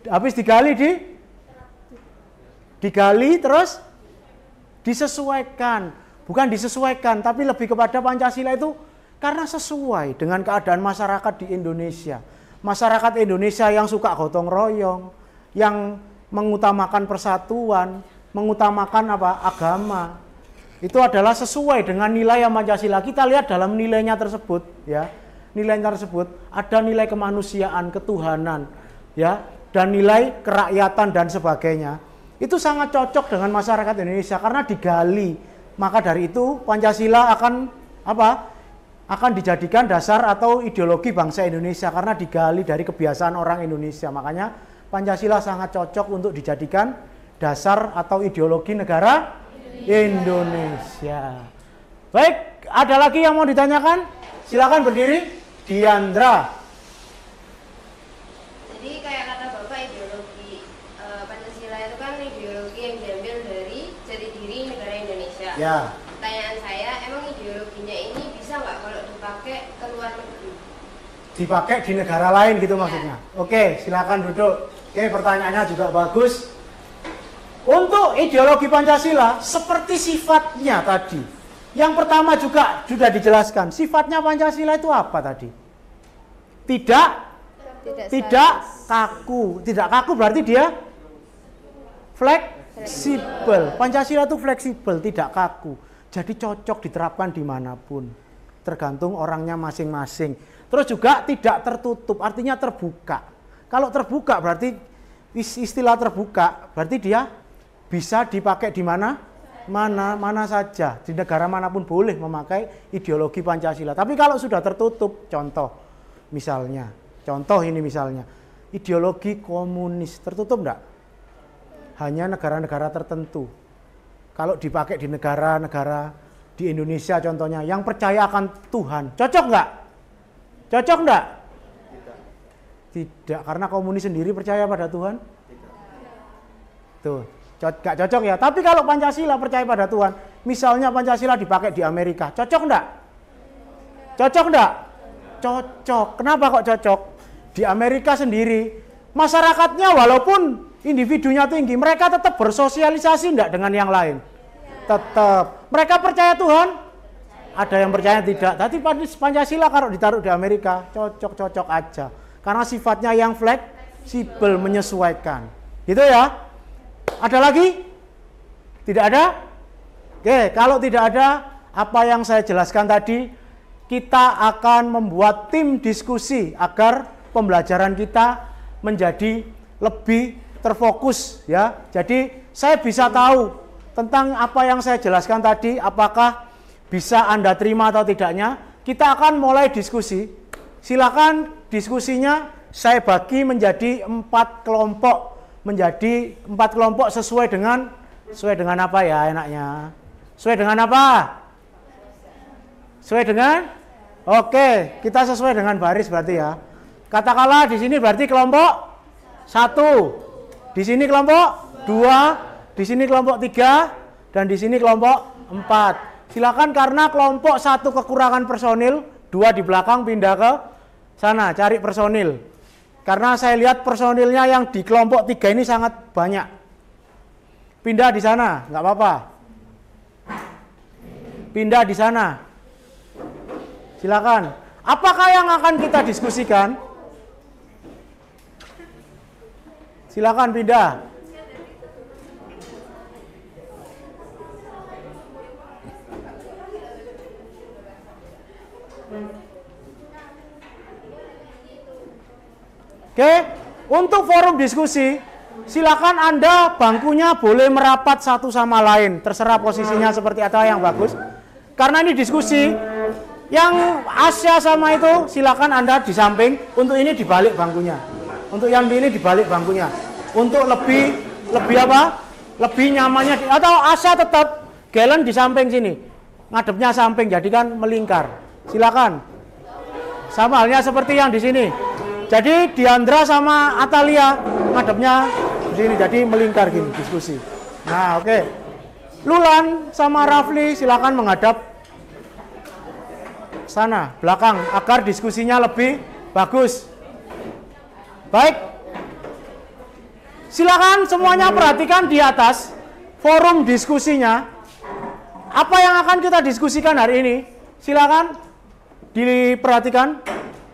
Habis digali digali terus disesuaikan. Bukan disesuaikan, tapi lebih kepada Pancasila itu karena sesuai dengan keadaan masyarakat di Indonesia. Masyarakat Indonesia yang suka gotong royong, yang mengutamakan persatuan, mengutamakan agama. Itu adalah sesuai dengan nilai yang Pancasila. Kita lihat dalam nilainya tersebut, ya. Nilainya tersebut ada nilai kemanusiaan, ketuhanan, ya, dan nilai kerakyatan dan sebagainya. Itu sangat cocok dengan masyarakat Indonesia karena digali. Maka dari itu Pancasila akan akan dijadikan dasar atau ideologi bangsa Indonesia karena digali dari kebiasaan orang Indonesia. Makanya Pancasila sangat cocok untuk dijadikan dasar atau ideologi negara Indonesia. Baik, ada lagi yang mau ditanyakan? Silakan berdiri. Diandra. Jadi kayak kata Bapak, ideologi Pancasila itu kan ideologi yang diambil dari jati diri negara Indonesia. Ya. Pertanyaan saya, emang ideologinya ini bisa nggak kalau dipakai ke luar negeri? Dipakai di negara lain gitu maksudnya? Oke, silakan duduk. Oke, pertanyaannya juga bagus. Untuk ideologi Pancasila, seperti sifatnya tadi. Yang pertama juga sudah dijelaskan, sifatnya Pancasila itu apa tadi? Tidak kaku. Tidak kaku berarti dia fleksibel. Pancasila itu fleksibel, tidak kaku. Jadi cocok diterapkan dimanapun. Tergantung orangnya masing-masing. Terus juga tidak tertutup, artinya terbuka. Kalau terbuka berarti, istilah terbuka, berarti dia bisa dipakai di mana saja, di negara manapun boleh memakai ideologi Pancasila. Tapi kalau sudah tertutup, contoh ini misalnya, ideologi komunis tertutup enggak? Hanya negara-negara tertentu. Kalau dipakai di negara-negara di Indonesia contohnya, yang percaya akan Tuhan, cocok enggak? Cocok enggak? Tidak, karena komunis sendiri percaya pada Tuhan? Tuh. Gak cocok ya, tapi kalau Pancasila percaya pada Tuhan, misalnya Pancasila dipakai di Amerika, cocok enggak? Cocok enggak? Cocok. Kenapa kok cocok? Di Amerika sendiri, masyarakatnya walaupun individunya tinggi, mereka tetap bersosialisasi enggak dengan yang lain? Tetap. Mereka percaya Tuhan? Ada yang percaya tidak. Tapi Pancasila kalau ditaruh di Amerika, cocok-cocok aja. Karena sifatnya yang fleksibel, menyesuaikan. Gitu ya? Ada lagi? Tidak ada? Oke, kalau tidak ada, apa yang saya jelaskan tadi, kita akan membuat tim diskusi agar pembelajaran kita menjadi lebih terfokus ya. Jadi saya bisa tahu tentang apa yang saya jelaskan tadi, apakah bisa Anda terima atau tidaknya. Kita akan mulai diskusi. Silakan diskusinya saya bagi menjadi 4 kelompok. Menjadi 4 kelompok sesuai dengan apa ya enaknya? Sesuai dengan apa? Sesuai dengan? Oke, kita sesuai dengan baris berarti ya. Katakanlah di sini berarti kelompok 1. Di sini kelompok 2, di sini kelompok 3, dan di sini kelompok 4. Silakan karena kelompok 1 kekurangan personil, 2 di belakang pindah ke sana cari personil. Karena saya lihat personilnya yang di kelompok 3 ini sangat banyak. Pindah di sana, nggak apa-apa. Pindah di sana. Silakan. Apakah yang akan kita diskusikan? Silakan pindah. Oke, untuk forum diskusi, silakan Anda bangkunya boleh merapat satu sama lain, terserah posisinya seperti apa yang bagus. Karena ini diskusi, yang Asia sama itu silakan Anda di samping, untuk ini dibalik bangkunya. Untuk yang ini dibalik bangkunya. Untuk lebih apa? Lebih nyamannya, atau Asia tetap Galen di samping sini, ngadepnya samping, jadi kan melingkar. Silakan. Sama halnya seperti yang di sini. Jadi Diandra sama Atalia ngadepnya di sini, jadi melingkar gini diskusi. Nah, oke. Lulan sama Rafli silakan menghadap sana, belakang, agar diskusinya lebih bagus. Baik. Silakan semuanya perhatikan di atas forum diskusinya. Apa yang akan kita diskusikan hari ini? Silakan diperhatikan.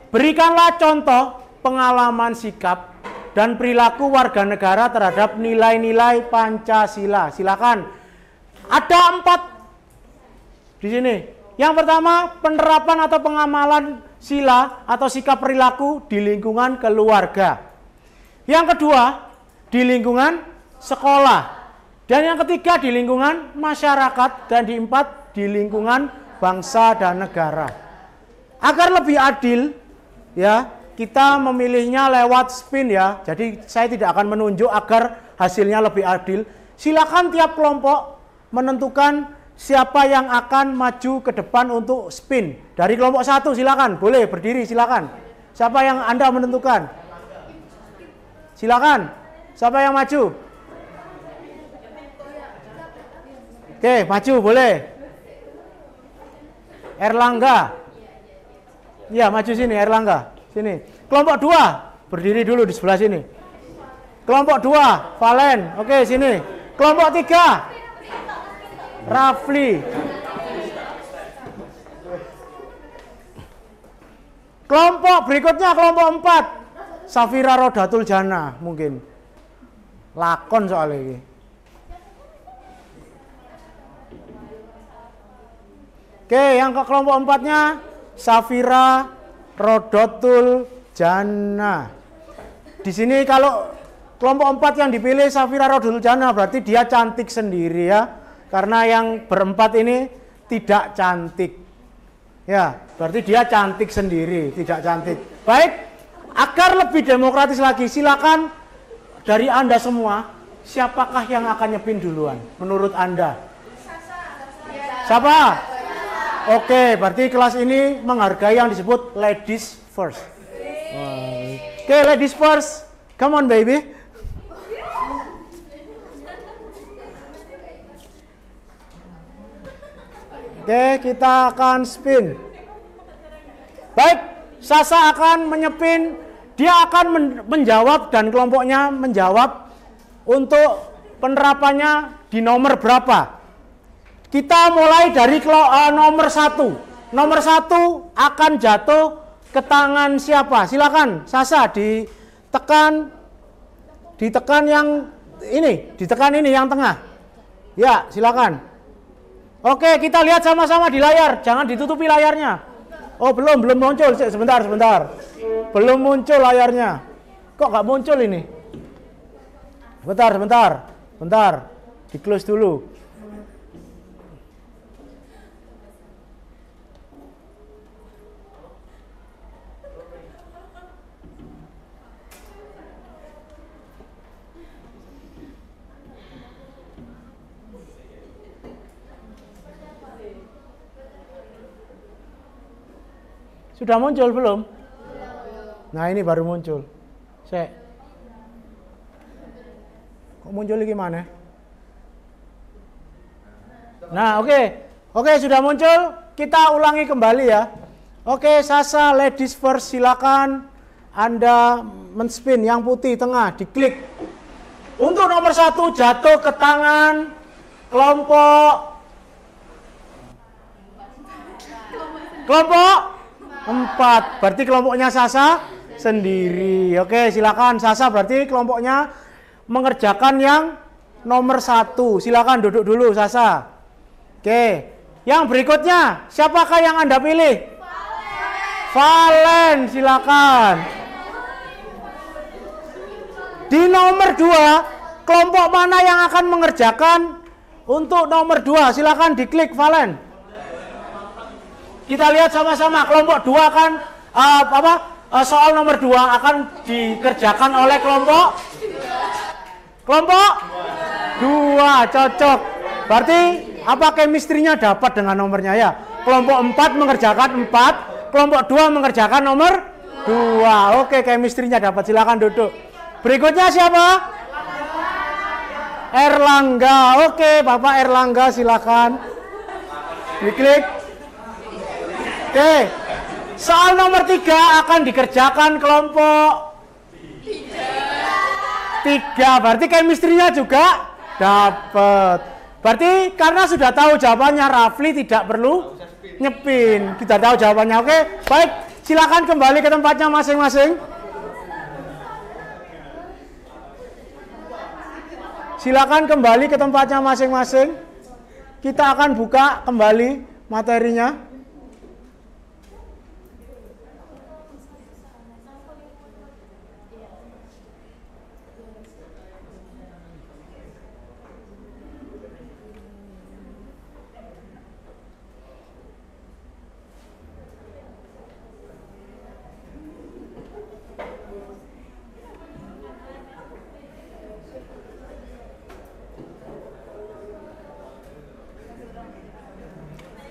Berikanlah contoh pengalaman sikap dan perilaku warga negara terhadap nilai-nilai Pancasila. Silakan. Ada 4 di sini. Yang pertama, penerapan atau pengamalan sila atau sikap perilaku di lingkungan keluarga. Yang kedua, di lingkungan sekolah. Dan yang ketiga, di lingkungan masyarakat. Dan di 4, di lingkungan bangsa dan negara. Agar lebih adil, ya, kita memilihnya lewat spin ya. Jadi saya tidak akan menunjuk agar hasilnya lebih adil. Silakan tiap kelompok menentukan siapa yang akan maju ke depan untuk spin. Dari kelompok 1 silakan, boleh berdiri silakan. Siapa yang Anda menentukan? Silakan. Siapa yang maju? Oke, maju boleh. Erlangga. Ya, maju sini Erlangga. Sini. Kelompok 2, berdiri dulu di sebelah sini. Kelompok 2, Valen. Oke, sini. Kelompok 3, Rafli. Kelompok berikutnya, kelompok 4, Safira Rodatul Jana mungkin. Lakon soal ini. Oke, yang ke kelompok 4-nya Safira Rodatul Jana. Di sini kalau kelompok 4 yang dipilih Safira Rodatul Jana berarti dia cantik sendiri ya. Karena yang berempat ini tidak cantik. Ya, berarti dia cantik sendiri, tidak cantik. Baik, agar lebih demokratis lagi, silakan dari Anda semua, siapakah yang akan nyepin duluan menurut Anda? Siapa? Oke, berarti kelas ini menghargai yang disebut ladies first. Oke, ladies first. Come on baby. Oke, kita akan spin. Baik, Sasa akan menyepin. Dia akan menjawab dan kelompoknya menjawab untuk penerapannya di nomor berapa. Kita mulai dari nomor 1. Nomor 1 akan jatuh ke tangan siapa? Silakan, Sasa ditekan yang ini, ditekan ini yang tengah. Ya, silakan. Oke, kita lihat sama-sama di layar. Jangan ditutupi layarnya. Oh, belum muncul. Sebentar. Belum muncul layarnya. Kok nggak muncul ini? Bentar. Di close dulu. Sudah muncul belum? Nah, ini baru muncul. Kok muncul gimana? Nah, oke, sudah muncul. Kita ulangi kembali ya. Oke, Sasa ladies first, silakan Anda men-spin yang putih tengah, diklik. Untuk nomor 1 jatuh ke tangan kelompok 4, berarti kelompoknya Sasa sendiri. Oke, silakan Sasa, berarti kelompoknya mengerjakan yang nomor 1. Silakan duduk dulu Sasa. Oke, yang berikutnya siapakah yang Anda pilih? Valen, silakan. Di nomor 2, kelompok mana yang akan mengerjakan untuk nomor 2? Silakan diklik Valen. Kita lihat sama-sama, kelompok 2 kan soal nomor 2 akan dikerjakan oleh kelompok 2, cocok. Berarti apa chemistry-nya dapat dengan nomornya ya? Kelompok 4 mengerjakan 4, kelompok 2 mengerjakan nomor 2. Oke, chemistry-nya dapat. Silakan duduk. Berikutnya siapa? Erlangga. Oke, Bapak Erlangga silakan. Diklik. Oke. Soal nomor 3 akan dikerjakan kelompok 3. Berarti chemistry-nya juga dapat. Berarti karena sudah tahu jawabannya, Rafli tidak perlu nyepin. Kita tahu jawabannya. Oke, baik. Silakan kembali ke tempatnya masing-masing. Silakan kembali ke tempatnya masing-masing. Kita akan buka kembali materinya.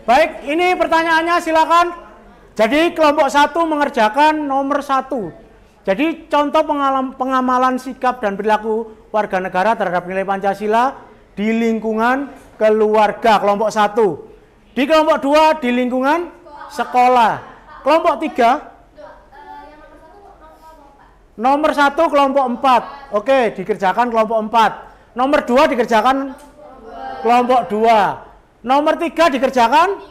Baik, ini pertanyaannya silakan. Jadi kelompok 1 mengerjakan nomor 1. Jadi contoh pengamalan sikap dan perilaku warga negara terhadap nilai Pancasila di lingkungan keluarga, kelompok 1. Di kelompok 2 di lingkungan sekolah. Kelompok 3 nomor 1 kelompok 4. Oke, dikerjakan kelompok 4. Nomor 2 dikerjakan kelompok 2. Nomor 3 dikerjakan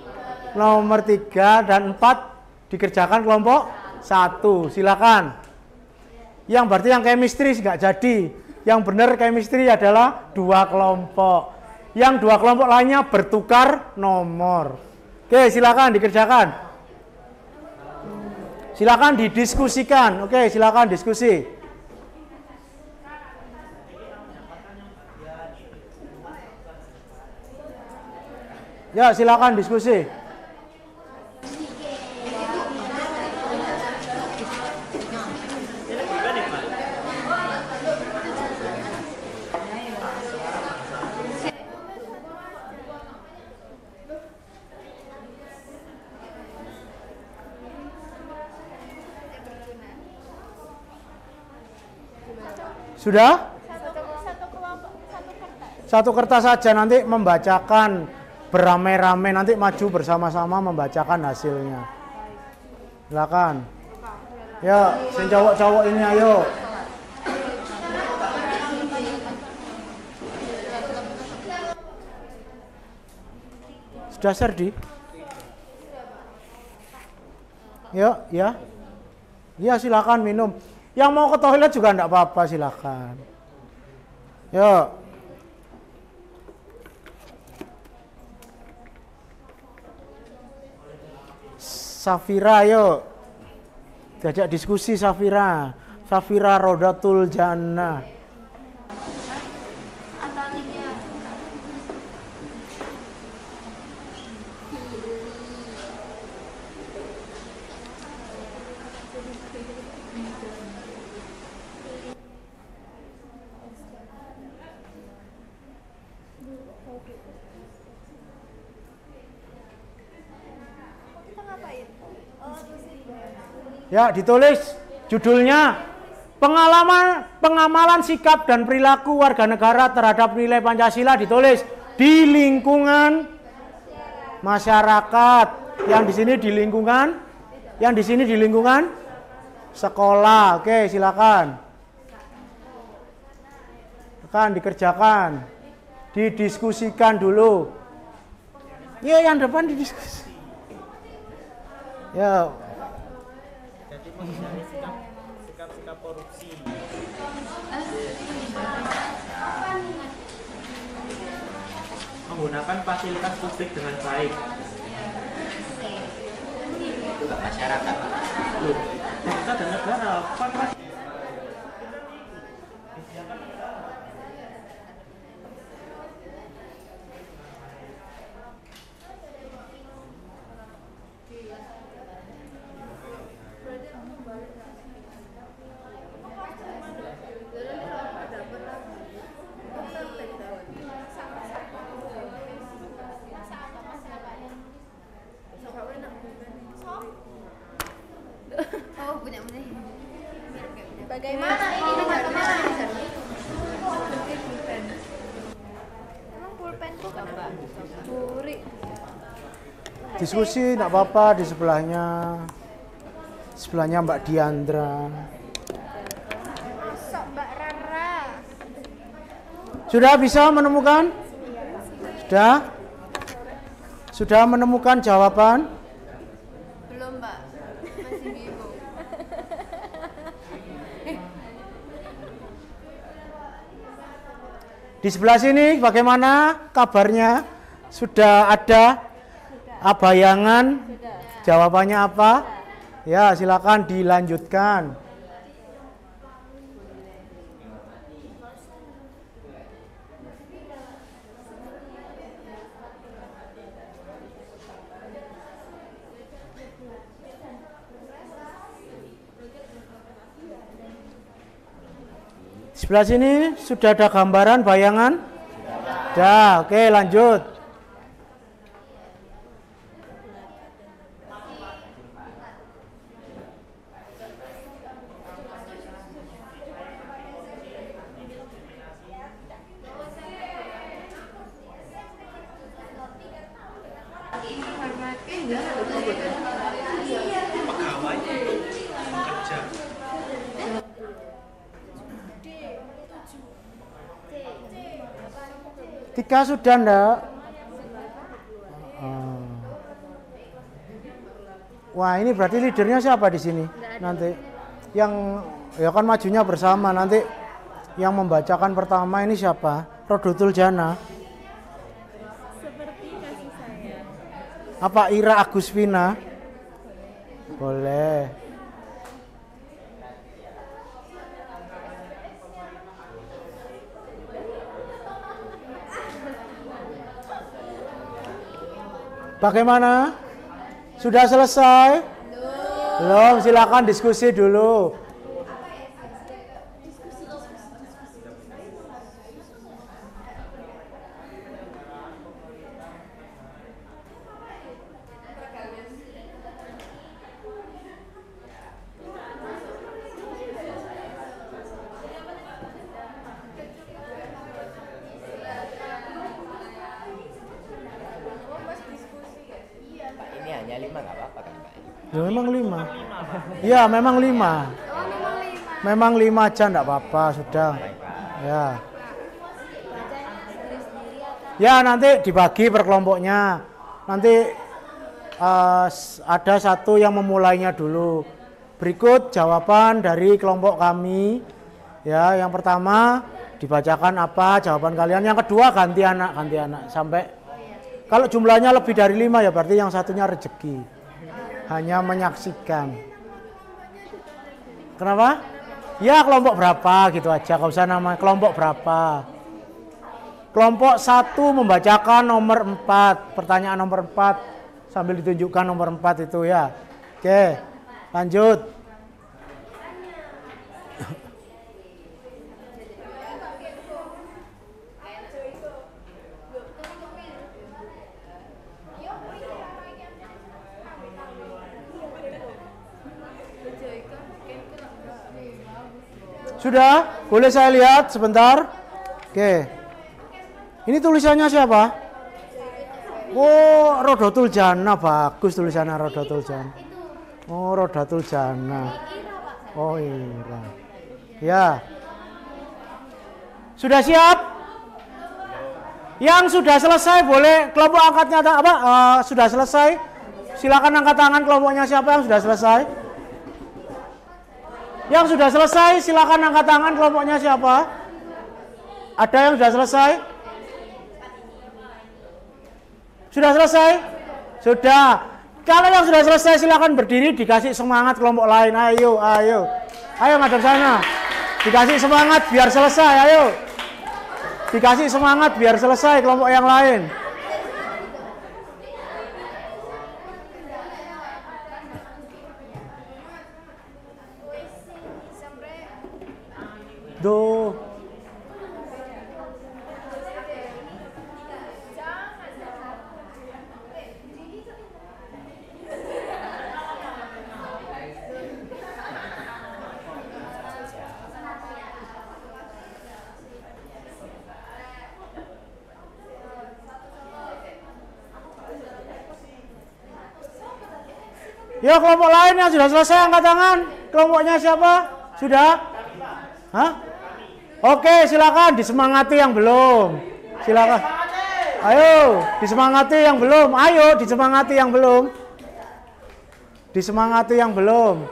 nomor 3 dan 4 dikerjakan kelompok 1. Silakan. Yang berarti yang chemistry nggak jadi. Yang benar chemistry adalah 2 kelompok. Yang 2 kelompok lainnya bertukar nomor. Oke, silakan dikerjakan. Silakan didiskusikan. Oke, silakan diskusi. Ya, silakan diskusi. Sudah? Satu kertas saja, nanti membacakan beramai-ramai, nanti maju bersama-sama membacakan hasilnya. Silakan. Ya, sing cowok-cowok ini ayo. Sudah Serdi? Yuk, ya. Ya, silakan minum. Yang mau ke toilet juga enggak apa-apa, silakan. Yuk. Safira, yuk. Diajak diskusi Safira. Safira Rodatul Jannah. Ya, ditulis judulnya pengamalan sikap dan perilaku warga negara terhadap nilai Pancasila, ditulis di lingkungan masyarakat. Yang di sini di lingkungan sekolah. Oke, silakan. Akan dikerjakan. Didiskusikan dulu. Iya, yang depan didiskusi. Ya. Sikap korupsi. Menggunakan fasilitas publik dengan baik. Juga masyarakat. Loh, bangsa dan negara. Oh, punya Curi. Diskusi enggak apa-apa di sebelahnya. Sebelahnya Mbak Diandra. Masuk Mbak Rara. Sudah bisa menemukan? Sudah? Sudah menemukan jawaban? Belum Mbak, masih bingung. Di sebelah sini bagaimana kabarnya? Sudah ada bayangan? Jawabannya apa? Ya, silakan dilanjutkan. Di sebelah sini sudah ada gambaran, bayangan? Sudah, oke lanjut. Tiga sudah ndak? Wah, ini berarti leadernya siapa di sini? Nanti yang ya kan majunya bersama, nanti yang membacakan pertama ini siapa? Rodotul Jana. Seperti kasih saya. Apa Ira Agusvina? Boleh. Bagaimana? Sudah selesai? Belum, silakan diskusi dulu. Ini hanya 5 nggak apa-apa kan Pak? Ya memang 5. Iya, memang 5. Memang 5 aja enggak apa-apa, sudah. Ya. Ya, nanti dibagi per kelompoknya. Nanti ada satu yang memulainya dulu. Berikut jawaban dari kelompok kami. Ya, yang pertama dibacakan apa jawaban kalian. Yang kedua ganti anak sampai kalau jumlahnya lebih dari 5 ya berarti yang satunya rezeki. Hanya menyaksikan. Kenapa? Ya kelompok berapa gitu aja, gak usah nama kelompok berapa. Kelompok 1 membacakan nomor 4, pertanyaan nomor 4 sambil ditunjukkan nomor 4 itu ya. Oke, lanjut. Sudah? Boleh saya lihat sebentar? Oke. Ini tulisannya siapa? Oh, Rodotul Jana. Bagus tulisannya Rodotul Jana. Oh, Rodotul Jana. Oh, iya. Ya. Sudah siap? Yang sudah selesai boleh kelompok angkatnya apa? Sudah selesai? Silakan angkat tangan kelompoknya siapa yang sudah selesai? Yang sudah selesai, silakan angkat tangan kelompoknya siapa? Ada yang sudah selesai? Sudah selesai? Sudah. Kalau yang sudah selesai, silakan berdiri, dikasih semangat kelompok lain. Ayo, ayo. Ayo ngadep sana. Dikasih semangat biar selesai, ayo. Dikasih semangat biar selesai kelompok yang lain. Do. Ya, kelompok lain yang sudah selesai angkat tangan. Kelompoknya siapa? Sudah? Hah? Oke, silakan disemangati yang belum. Silakan. Ayo, disemangati yang belum. Ayo, disemangati yang belum. Disemangati yang belum.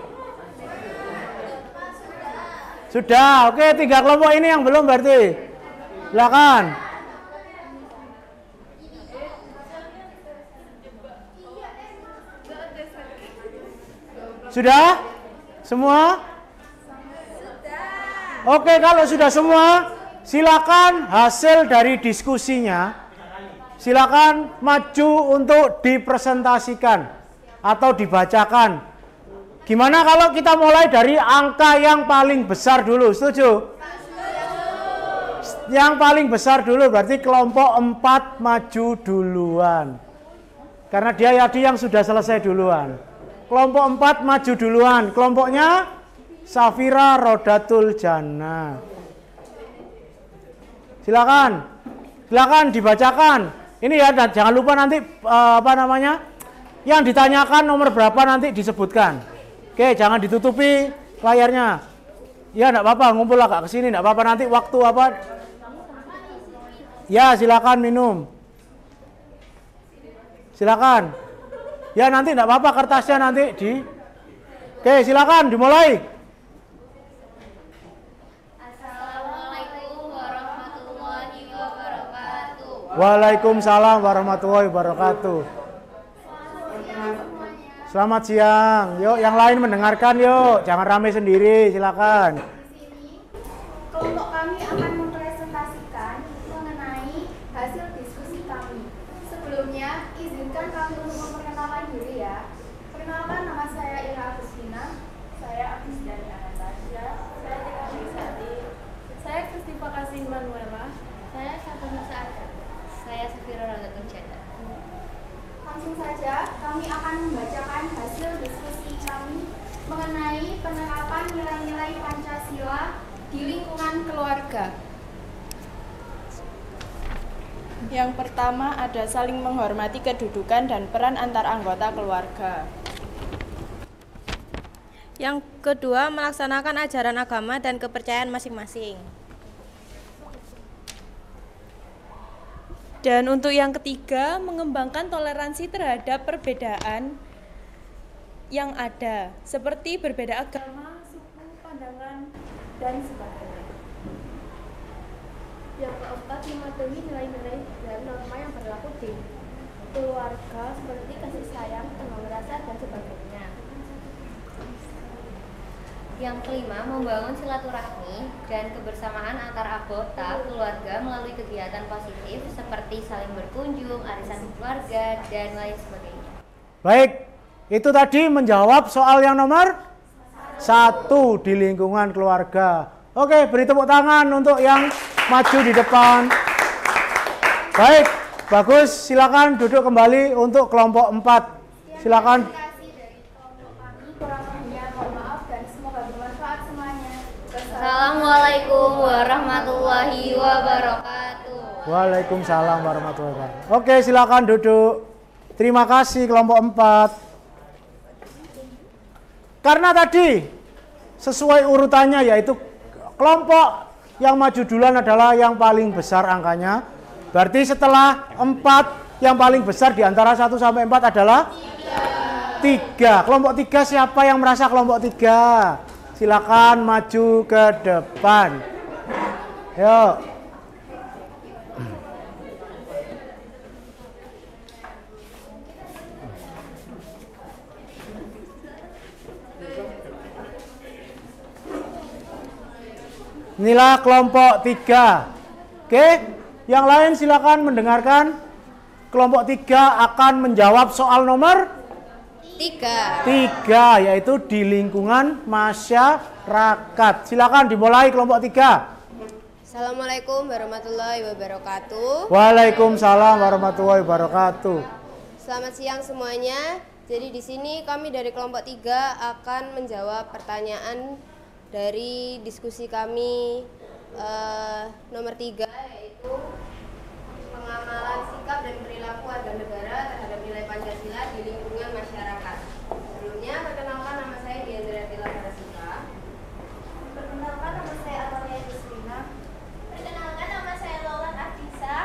Sudah, oke, 3 kelompok ini yang belum berarti. Silakan. Sudah? Semua? Oke, kalau sudah semua, silakan hasil dari diskusinya, silakan maju untuk dipresentasikan atau dibacakan. Gimana kalau kita mulai dari angka yang paling besar dulu, setuju? Yang paling besar dulu, berarti kelompok 4 maju duluan. Karena dia tadi yang sudah selesai duluan. Kelompok 4 maju duluan, kelompoknya Safira Rodatul Jannah. Silakan. Silakan dibacakan. Ini ya, jangan lupa nanti yang ditanyakan nomor berapa nanti disebutkan. Oke, jangan ditutupi layarnya. Ya, enggak apa-apa, ngumpul agak ke sini, enggak apa-apa, nanti waktu apa? Ya, silakan minum. Silakan. Ya, nanti enggak apa-apa, kertasnya nanti di. Oke, silakan dimulai. Assalamualaikum warahmatullahi wabarakatuh. Waalaikumsalam warahmatullahi wabarakatuh. Selamat siang. Yuk, yang lain mendengarkan yuk. Jangan ramai sendiri, silakan. Di sini, kelompok kami akan mempresentasikan mengenai hasil diskusi kami. Sebelumnya, izinkan kami untuk memperkenalkan diri ya. Perkenalkan, nama saya Ira Agustina. Saya Agus dari Anastasia. Saya Tika Bisati. Saya Kristiva Kasih Manuela. Saya Satu Saada. Saya Safira Rodatul Jannah. Langsung saja, kami akan membacakan hasil diskusi kami mengenai penerapan nilai-nilai Pancasila di lingkungan keluarga. Yang pertama ada saling menghormati kedudukan dan peran antar anggota keluarga. Yang kedua, melaksanakan ajaran agama dan kepercayaan masing-masing. Dan untuk yang ketiga, mengembangkan toleransi terhadap perbedaan yang ada, seperti berbeda agama, suku, pandangan, dan sebagainya. Yang keempat, mematuhi nilai-nilai dan norma yang berlaku di keluarga seperti kasih sayang, tanggung rasa, dan sebagainya. Yang kelima, membangun silaturahmi dan kebersamaan antar anggota keluarga melalui kegiatan positif seperti saling berkunjung, arisan keluarga, dan lain sebagainya. Baik, itu tadi menjawab soal yang nomor 1 di lingkungan keluarga. Oke, beri tepuk tangan untuk yang maju di depan. Baik, bagus. Silakan duduk kembali untuk kelompok 4. Silakan. Assalamualaikum warahmatullahi wabarakatuh. Waalaikumsalam warahmatullahi wabarakatuh. Oke, silakan duduk. Terima kasih kelompok 4. Karena tadi sesuai urutannya, yaitu kelompok yang maju duluan adalah yang paling besar angkanya. Berarti setelah 4 yang paling besar di antara 1 sampai 4 adalah 3. Kelompok 3, siapa yang merasa kelompok 3? Silakan maju ke depan. Yuk. Inilah kelompok 3. Oke, yang lain silakan mendengarkan. Kelompok 3 akan menjawab soal nomor 3, yaitu di lingkungan masyarakat. Silakan dimulai kelompok 3. Assalamualaikum warahmatullahi wabarakatuh. Waalaikumsalam warahmatullahi wabarakatuh. Selamat siang semuanya. Jadi di sini kami dari kelompok 3 akan menjawab pertanyaan dari diskusi kami nomor 3, yaitu pengamalan sikap dan perilaku warga negara terhadap nilai Pancasila di lingkungan masyarakat. Sebelumnya semuanya, perkenalkan nama saya Diandra Tila Harasika. Perkenalkan nama saya Atalia Yusrina. Perkenalkan nama saya Laulat Ardisa.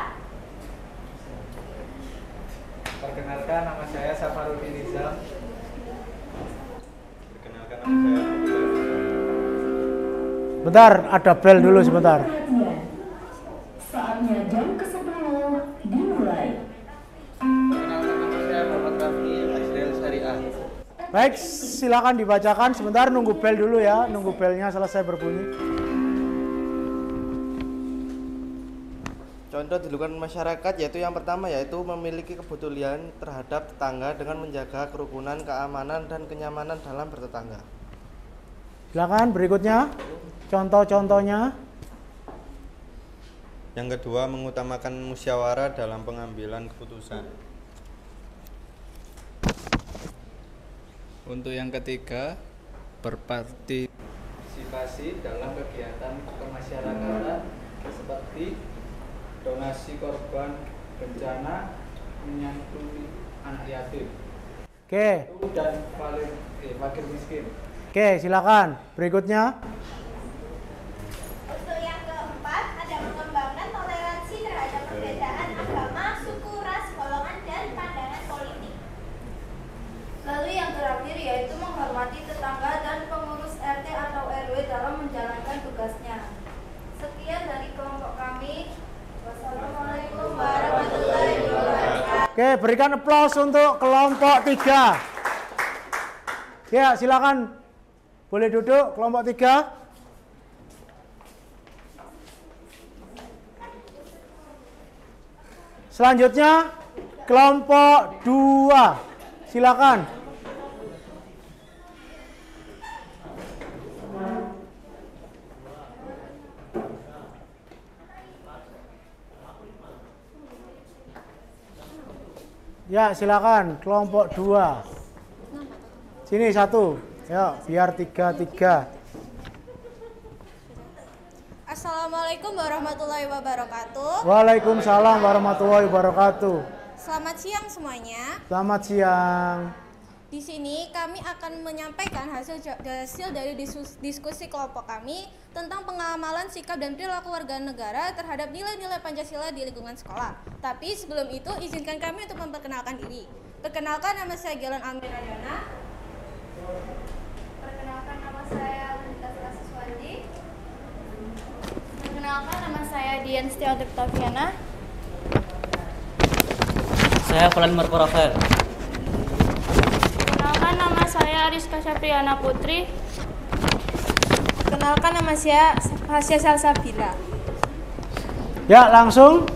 Perkenalkan nama saya Safarudin Rizal. Perkenalkan nama saya Bentar, ada bel dulu sebentar. Saatnya jam ke-10 dimulai. Perkenalkan nama saya Muhammad Rafi Azril Syariah. Baik, silakan dibacakan. Sebentar, nunggu bel dulu ya. Nunggu belnya selesai berbunyi. Contoh di lingkungan masyarakat yaitu yang pertama yaitu memiliki kepedulian terhadap tetangga dengan menjaga kerukunan, keamanan, dan kenyamanan dalam bertetangga. Silakan berikutnya. Contoh-contohnya. Yang kedua, mengutamakan musyawarah dalam pengambilan keputusan. Untuk yang ketiga, berpartisipasi dalam kegiatan kemasyarakatan seperti donasi korban bencana, menyantuni anak yatim, Oke. dan fakir miskin. Oke, silakan. Berikutnya. Untuk yang keempat, ada mengembangkan toleransi terhadap perbedaan agama, suku, ras, golongan, dan pandangan politik. Lalu yang terakhir yaitu menghormati tetangga dan pengurus RT atau RW dalam menjalankan tugasnya. Sekian dari kelompok kami. Wassalamualaikum warahmatullahi wabarakatuh. Oke, berikan aplaus untuk kelompok 3. Ya, silakan. Boleh duduk kelompok 3. Selanjutnya kelompok 2. Silakan. Ya, silakan kelompok 2. Sini satu. Ya, biar 3-3. Assalamualaikum warahmatullahi wabarakatuh. Waalaikumsalam warahmatullahi wabarakatuh. Selamat siang semuanya. Selamat siang. Di sini kami akan menyampaikan hasil dari diskusi kelompok kami tentang pengamalan sikap dan perilaku warga negara terhadap nilai-nilai Pancasila di lingkungan sekolah. Tapi sebelum itu izinkan kami untuk memperkenalkan diri. Perkenalkan, nama saya Gilan Amir Adana. Perkenalkan, nama saya Lintas Asiswandi. Perkenalkan, nama saya Dian Setiawati Taviana. Saya Falan Marco Rafael. Perkenalkan, nama saya Ariska Syapriana Putri. Perkenalkan, nama saya Hasya Salsabila. Ya, langsung.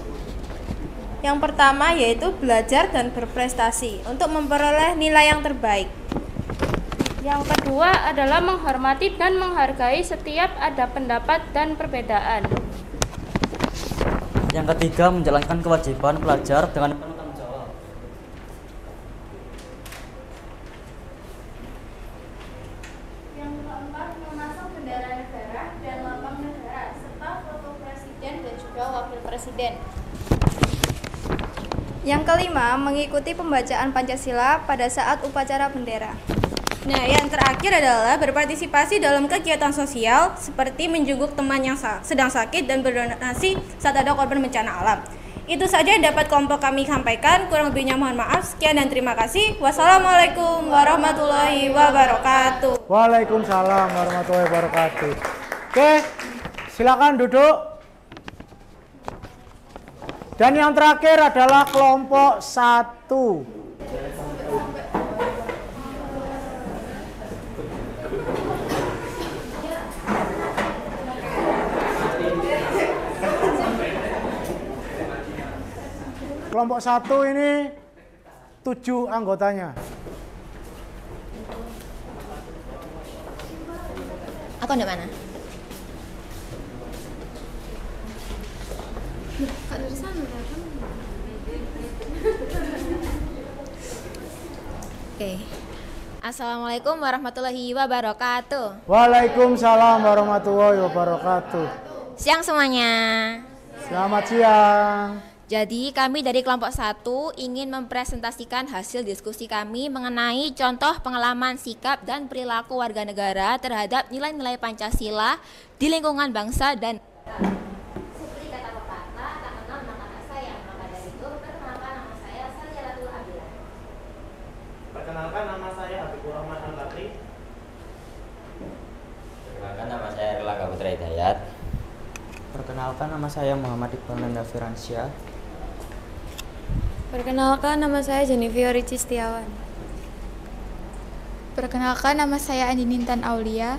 Yang pertama yaitu belajar dan berprestasi untuk memperoleh nilai yang terbaik. Yang kedua adalah menghormati dan menghargai setiap ada pendapat dan perbedaan. Yang ketiga, menjalankan kewajiban pelajar dengan penuh tanggung jawab. Yang keempat, memasang bendera negara dan lambang negara serta foto presiden dan juga wakil presiden. Yang kelima, mengikuti pembacaan Pancasila pada saat upacara bendera. Nah, yang terakhir adalah berpartisipasi dalam kegiatan sosial seperti menjenguk teman yang sedang sakit dan berdonasi saat ada korban bencana alam. Itu saja yang dapat kelompok kami sampaikan. Kurang lebihnya mohon maaf. Sekian dan terima kasih. Wassalamualaikum warahmatullahi wabarakatuh. Waalaikumsalam warahmatullahi wabarakatuh. Oke, silakan duduk. Dan yang terakhir adalah kelompok 1. Kelompok 1 ini 7 anggotanya. Aku di mana? Kak dari sana kan? Oke. Assalamualaikum warahmatullahi wabarakatuh. Waalaikumsalam warahmatullahi wabarakatuh. Siang semuanya. Selamat siang. Jadi kami dari kelompok 1 ingin mempresentasikan hasil diskusi kami mengenai contoh pengalaman sikap dan perilaku warga negara terhadap nilai-nilai Pancasila di lingkungan bangsa dan Seperti kata pepatah, tak kenal maka tak sayang. Maka dari itu, perkenalkan nama saya Salyalatul Abila. Perkenalkan nama saya Habibur Rahman Al-Bakri. Perkenalkan nama saya Erlangga Putra Hidayat. Perkenalkan nama saya Muhammad Iqbal Nanda Firansyah. Perkenalkan nama saya Jennifer Rici Setiawan. Perkenalkan nama saya Andi Nintan Aulia.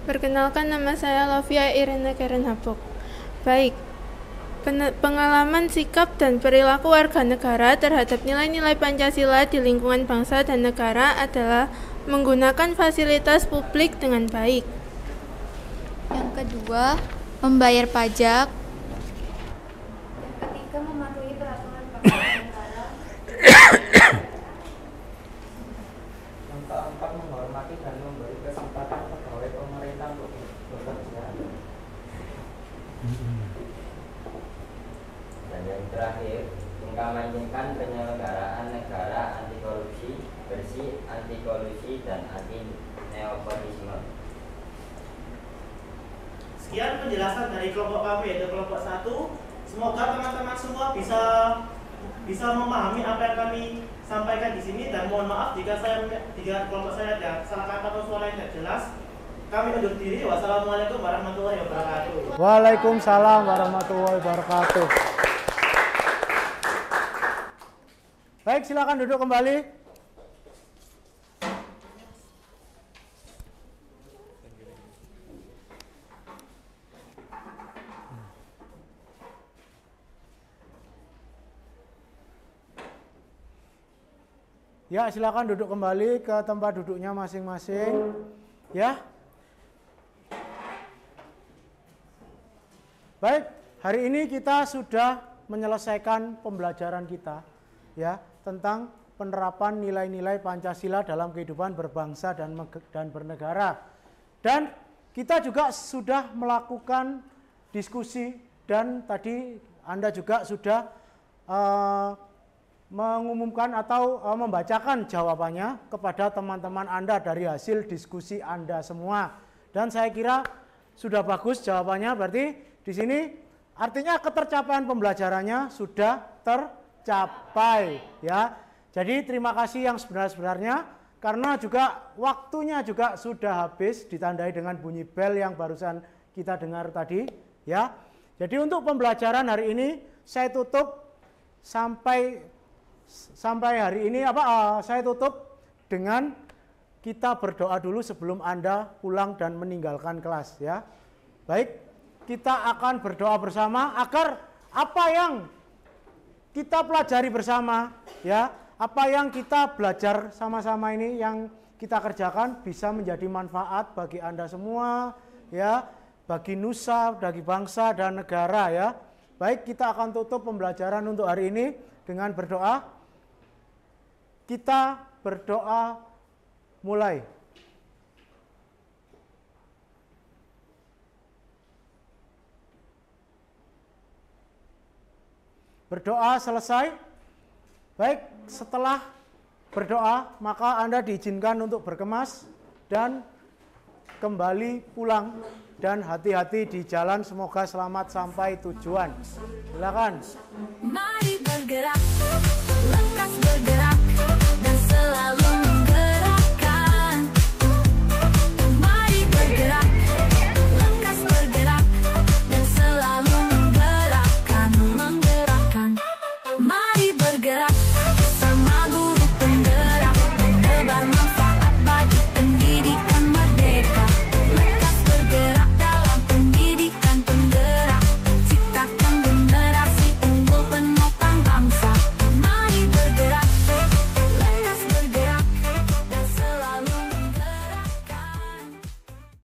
Perkenalkan nama saya Lovia Irene Karen Hapok. Baik, pengalaman sikap dan perilaku warga negara terhadap nilai-nilai Pancasila di lingkungan bangsa dan negara adalah menggunakan fasilitas publik dengan baik. Yang kedua, membayar pajak. Yang ketiga, mematuhi peraturan bangsa dan negara. Yang keempat, menghormati dan memberi kesempatan pegawai pemerintah untuk bekerja. Dan yang terakhir, mengkampanyekan penyelenggaraan negara anti korupsi, bersih, anti kolusi, dan anti neopotisme. Sekian penjelasan dari kelompok kami, yaitu kelompok 1. Semoga teman-teman semua bisa memahami apa yang kami sampaikan di sini, dan mohon maaf jika kelompok saya ada salah kata atau suara yang tidak jelas. Kami undur diri. Wassalamualaikum warahmatullahi wabarakatuh. Waalaikumsalam warahmatullahi wabarakatuh. Baik, silakan duduk kembali. Ya, silakan duduk kembali ke tempat duduknya masing-masing. Ya. Baik, hari ini kita sudah menyelesaikan pembelajaran kita ya tentang penerapan nilai-nilai Pancasila dalam kehidupan berbangsa dan bernegara. Dan kita juga sudah melakukan diskusi, dan tadi Anda juga sudah mengumumkan atau membacakan jawabannya kepada teman-teman Anda dari hasil diskusi Anda semua. Dan saya kira sudah bagus jawabannya, berarti di sini artinya ketercapaian pembelajarannya sudah tercapai ya. Jadi terima kasih yang sebenar-benarnya, karena juga waktunya juga sudah habis, ditandai dengan bunyi bel yang barusan kita dengar tadi ya. Jadi untuk pembelajaran hari ini saya tutup sampai hari ini saya tutup dengan kita berdoa dulu sebelum Anda pulang dan meninggalkan kelas ya. Baik, kita akan berdoa bersama agar apa yang kita pelajari bersama ya, apa yang kita belajar sama-sama ini yang kita kerjakan bisa menjadi manfaat bagi Anda semua ya, bagi nusa, bagi bangsa dan negara ya. Baik, kita akan tutup pembelajaran untuk hari ini dengan berdoa. Kita berdoa mulai. Berdoa selesai. Baik, setelah berdoa maka Anda diizinkan untuk berkemas dan kembali pulang, dan hati-hati di jalan, semoga selamat sampai tujuan. Silakan. Mari bergerak, lekas bergerak, dan selalu